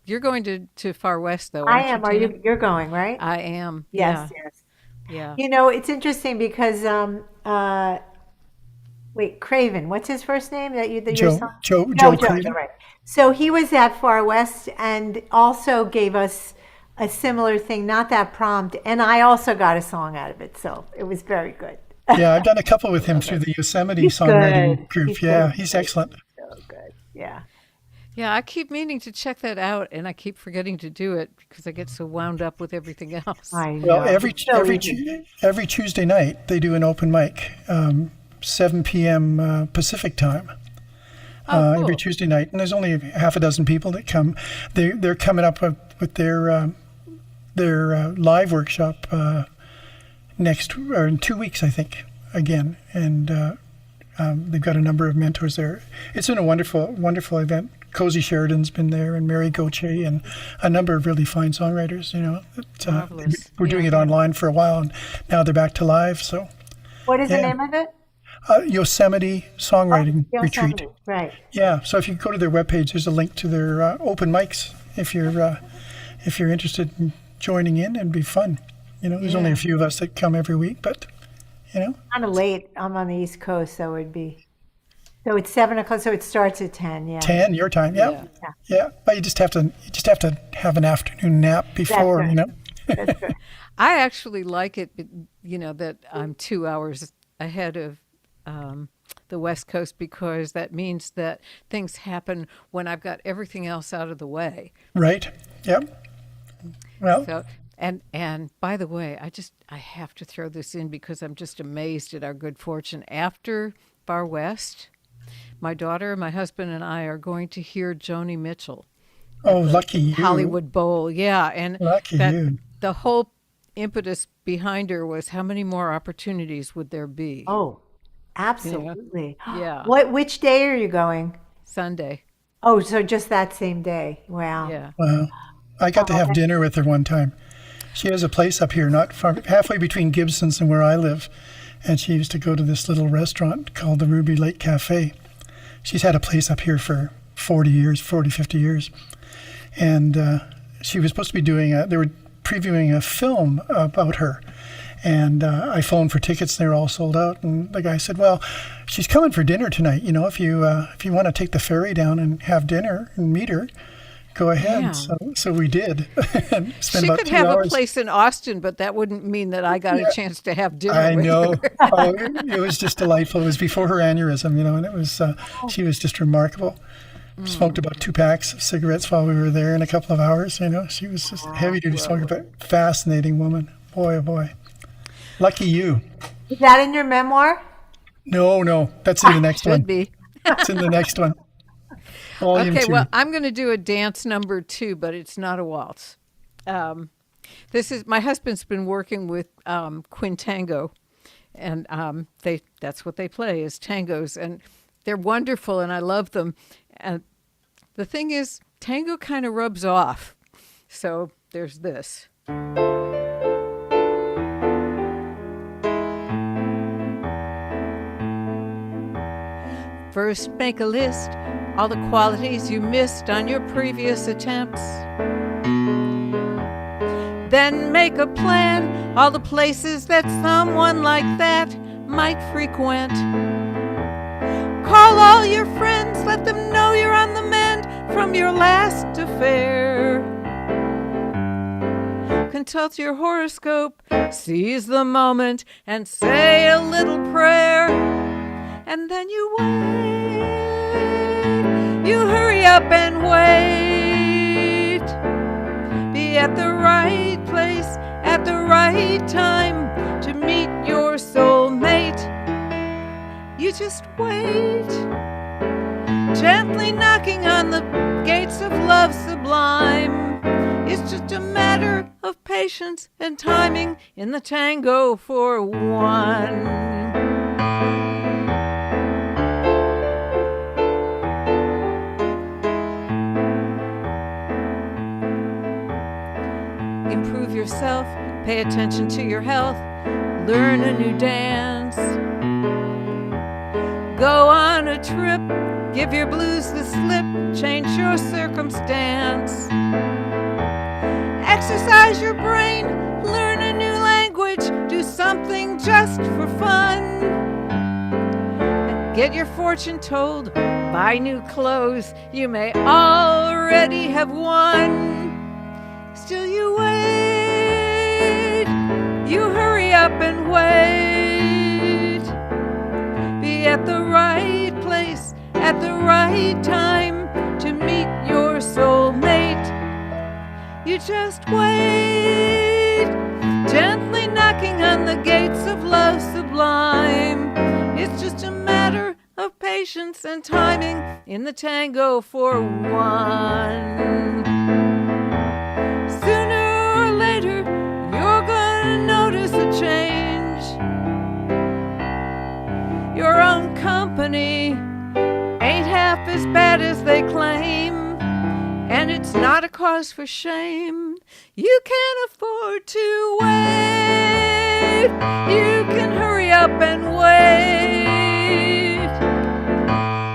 you're going to Far West, though, I aren't am. you, Are Tina? you're going, right? I am. Yes, yes. Yeah. You know, it's interesting because wait, Craven, what's his first name that your Joe, son? Joe, Joe, Joe Craven. right. So he was at Far West and also gave us a similar thing, not that prompt, and I also got a song out of it, so it was very good. Yeah, I've done a couple with him through the Yosemite He's songwriting good. group. He's Yeah, good. he's excellent. So good. Yeah. Yeah, I keep meaning to check that out, and I keep forgetting to do it because I get so wound up with everything else. I know. Well, every It's so every easy. every Tuesday night they do an open mic, 7 p.m. Pacific time. Oh, Every cool. Tuesday night, and there's only half a dozen people that come. They're coming up with their live workshop next or in 2 weeks, I think, again, and they've got a number of mentors there. It's been a wonderful event. Cozy Sheridan's been there, and Mary Gauthier, and a number of really fine songwriters. Marvelous. We're doing Yeah. it online for a while, and now they're back to live. So, What is the yeah. name of it? Yosemite Songwriting Retreat. Yosemite. Right. Yeah, so if you go to their webpage, there's a link to their open mics if you're interested in joining in, and be fun. There's only a few of us that come every week, but Kind of late. I'm on the East Coast, so it'd be. So it's 7 o'clock. So it starts at 10. Yeah. 10 your time. Yeah, yeah. But you just have to have an afternoon nap before. right. That's good. I actually like it, that I'm 2 hours ahead of the West Coast because that means that things happen when I've got everything else out of the way. Right. Yep. Well, So, and by the way, I have to throw this in because I'm just amazed at our good fortune. After Far West, my daughter, my husband, and I are going to hear Joni Mitchell. lucky you. Hollywood Bowl, yeah, and Lucky you. the whole impetus behind her was how many more opportunities would there be? Oh, absolutely. Yeah. Which day are you going? Sunday, Oh, so just that same day. Wow. yeah. Wow. I got to have dinner with her one time. She has a place up here, not far, halfway between Gibson's and where I live. And she used to go to this little restaurant called the Ruby Lake Cafe. She's had a place up here for 50 years. And she was supposed to be they were previewing a film about her. And I phoned for tickets, they were all sold out. And the guy said, well, she's coming for dinner tonight. If you want to take the ferry down and have dinner and meet her, go ahead. Yeah. So we did. And spent She about could 2 have hours. a place in Austin, but that wouldn't mean that I got a chance to have dinner I with know. her. Oh, it was just delightful. It was before her aneurysm, and it was. She was just remarkable. Smoked about 2 packs of cigarettes while we were there in a couple of hours. She was just a heavy-duty smoker, but fascinating woman. Boy, oh boy. Lucky you. Is that in your memoir? No, that's in the next one. Should be. It's in the next one. Volume Okay, 2. well, I'm going to do a dance number 2, but it's not a waltz. This is my husband's been working with Quintango, and that's what they play is tangos, and they're wonderful, and I love them. And the thing is, tango kind of rubs off. So there's this. First, make a list, all the qualities you missed on your previous attempts. Then make a plan, all the places that someone like that might frequent. Call all your friends, let them know you're on the mend from your last affair. Consult your horoscope, seize the moment, and say a little prayer. And then you wait, you hurry up and wait. Be at the right place at the right time to meet your soulmate. You just wait, gently knocking on the gates of love sublime. It's just a matter of patience and timing in the tango for one. Improve yourself, pay attention to your health, learn a new dance. Go on a trip, give your blues the slip, change your circumstance. Exercise your brain, learn a new language, do something just for fun. Get your fortune told, buy new clothes, you may already have won. Still you wait. You hurry up and wait. Be at the right place at the right time to meet your soulmate. You just wait, gently knocking on the gates of love sublime. It's just a matter of patience and timing in the tango for one. Sooner or later, you're gonna notice a change. Your own company ain't half as bad as they claim. And it's not a cause for shame. You can't afford to wait. You can hurry up and wait.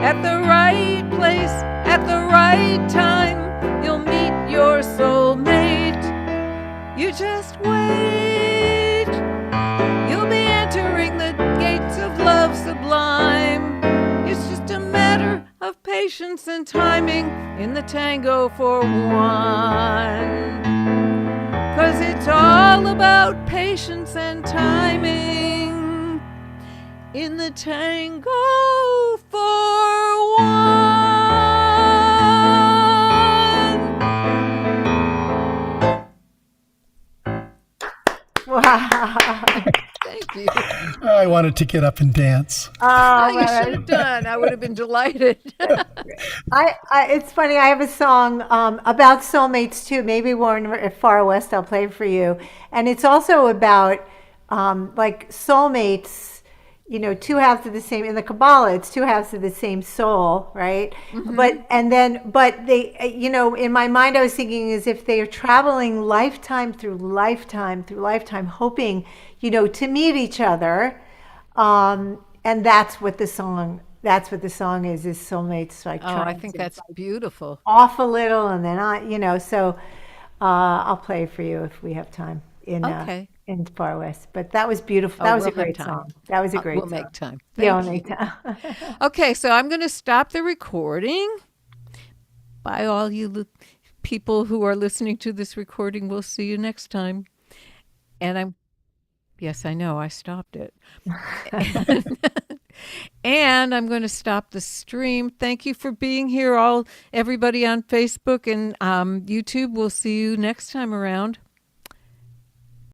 At the right place, at the right time, you'll meet your soulmate. You just wait. You'll be entering the gates of love sublime. It's just a matter of patience and timing in the tango for one. 'Cause it's all about patience and timing in the tango for one. Wow. Thank you. I wanted to get up and dance. Oh, you should have done. I would have been delighted. It's funny. I have a song about soulmates too. Maybe Warren Far West. I'll play for you. And it's also about like soulmates. You know, two halves of the same. In the Kabbalah, it's two halves of the same soul, right? Mm-hmm. But they, you know, in my mind, I was thinking as if they are traveling lifetime through lifetime through lifetime, hoping, you know, to meet each other. And that's what the song is soulmates. Like, I think that's beautiful. Off a little, and then so I'll play for you if we have time in Far West. But that was beautiful. That was a great song. That was a great song. We'll make time. We'll make time. Okay, so I'm going to stop the recording. Bye, all you people who are listening to this recording. We'll see you next time. And yes, I know, I stopped it. And I'm going to stop the stream. Thank you for being here, everybody on Facebook and YouTube. We'll see you next time around.